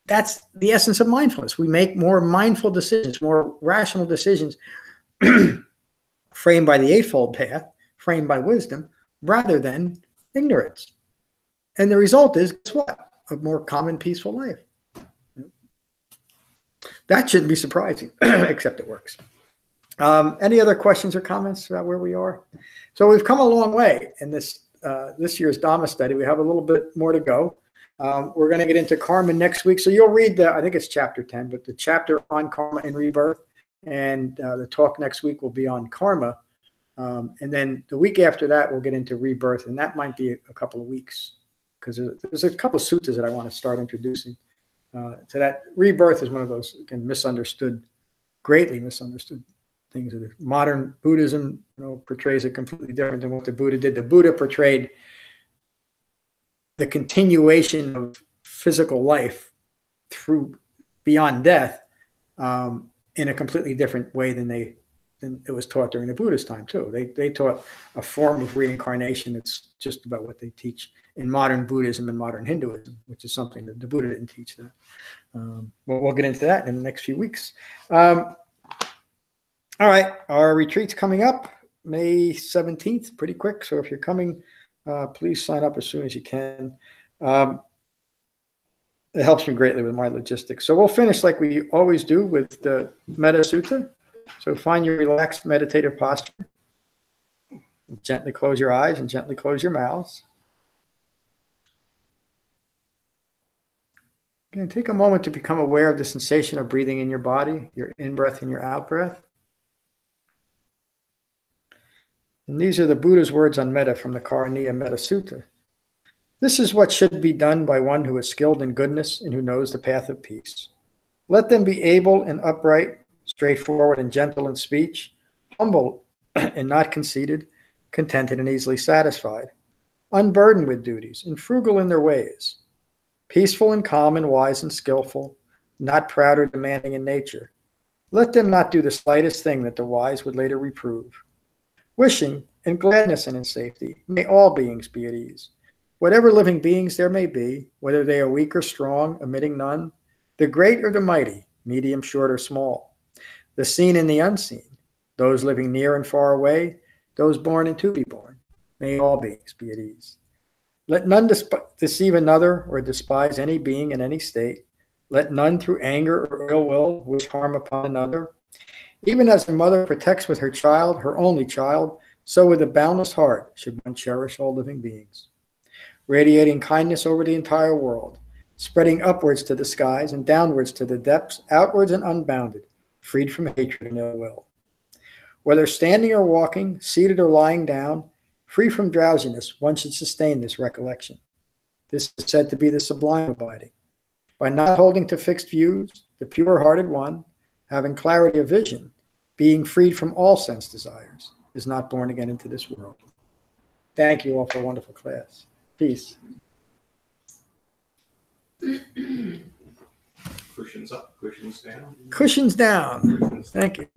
Speaker 1: That's the essence of mindfulness. We make more mindful decisions, more rational decisions framed by the Eightfold Path, framed by wisdom, rather than ignorance. And the result is, guess what? A more calm and peaceful life. That shouldn't be surprising, except it works. Any other questions or comments about where we are? So we've come a long way in this year's Dhamma study. We have a little bit more to go. We're going to get into karma next week. So you'll read I think it's chapter 10, but the chapter on karma and rebirth. And the talk next week will be on karma. And then the week after that, we'll get into rebirth. And that might be a couple of weeks, because there's a couple of suttas that I want to start introducing to that. Rebirth is one of those, again, greatly misunderstood things. Modern Buddhism, portrays it completely different than what the Buddha did. The Buddha portrayed the continuation of physical life through beyond death in a completely different way than it was taught during the Buddha's time too. They taught a form of reincarnation that's just about what they teach in modern Buddhism and modern Hinduism, which is something that the Buddha didn't teach that. We'll get into that in the next few weeks. All right, our retreat's coming up May 17th, pretty quick. So if you're coming, please sign up as soon as you can. It helps me greatly with my logistics. So we'll finish like we always do with the Metta Sutta. So find your relaxed meditative posture. Gently close your eyes and gently close your mouths. Again, take a moment to become aware of the sensation of breathing in your body, your in-breath and your out-breath. And these are the Buddha's words on metta from the Karaniya Metta Sutta. This is what should be done by one who is skilled in goodness and who knows the path of peace. Let them be able and upright, straightforward and gentle in speech, humble and not conceited, contented and easily satisfied, unburdened with duties and frugal in their ways, peaceful and calm and wise and skillful, not proud or demanding in nature. Let them not do the slightest thing that the wise would later reprove. Wishing in gladness and in safety, may all beings be at ease. Whatever living beings there may be, whether they are weak or strong, omitting none, the great or the mighty, medium, short, or small, the seen and the unseen, those living near and far away, those born and to be born, may all beings be at ease. Let none deceive another or despise any being in any state. Let none through anger or ill will wish harm upon another. Even as a mother protects with her child, her only child, so with a boundless heart should one cherish all living beings. Radiating kindness over the entire world, spreading upwards to the skies and downwards to the depths, outwards and unbounded, freed from hatred and ill will. Whether standing or walking, seated or lying down, free from drowsiness, one should sustain this recollection. This is said to be the sublime abiding. By not holding to fixed views, the pure-hearted one, having clarity of vision, being freed from all sense desires, is not born again into this world. Thank you all for a wonderful class. Peace.
Speaker 5: Cushions up, cushions down.
Speaker 1: Cushions down. Thank you.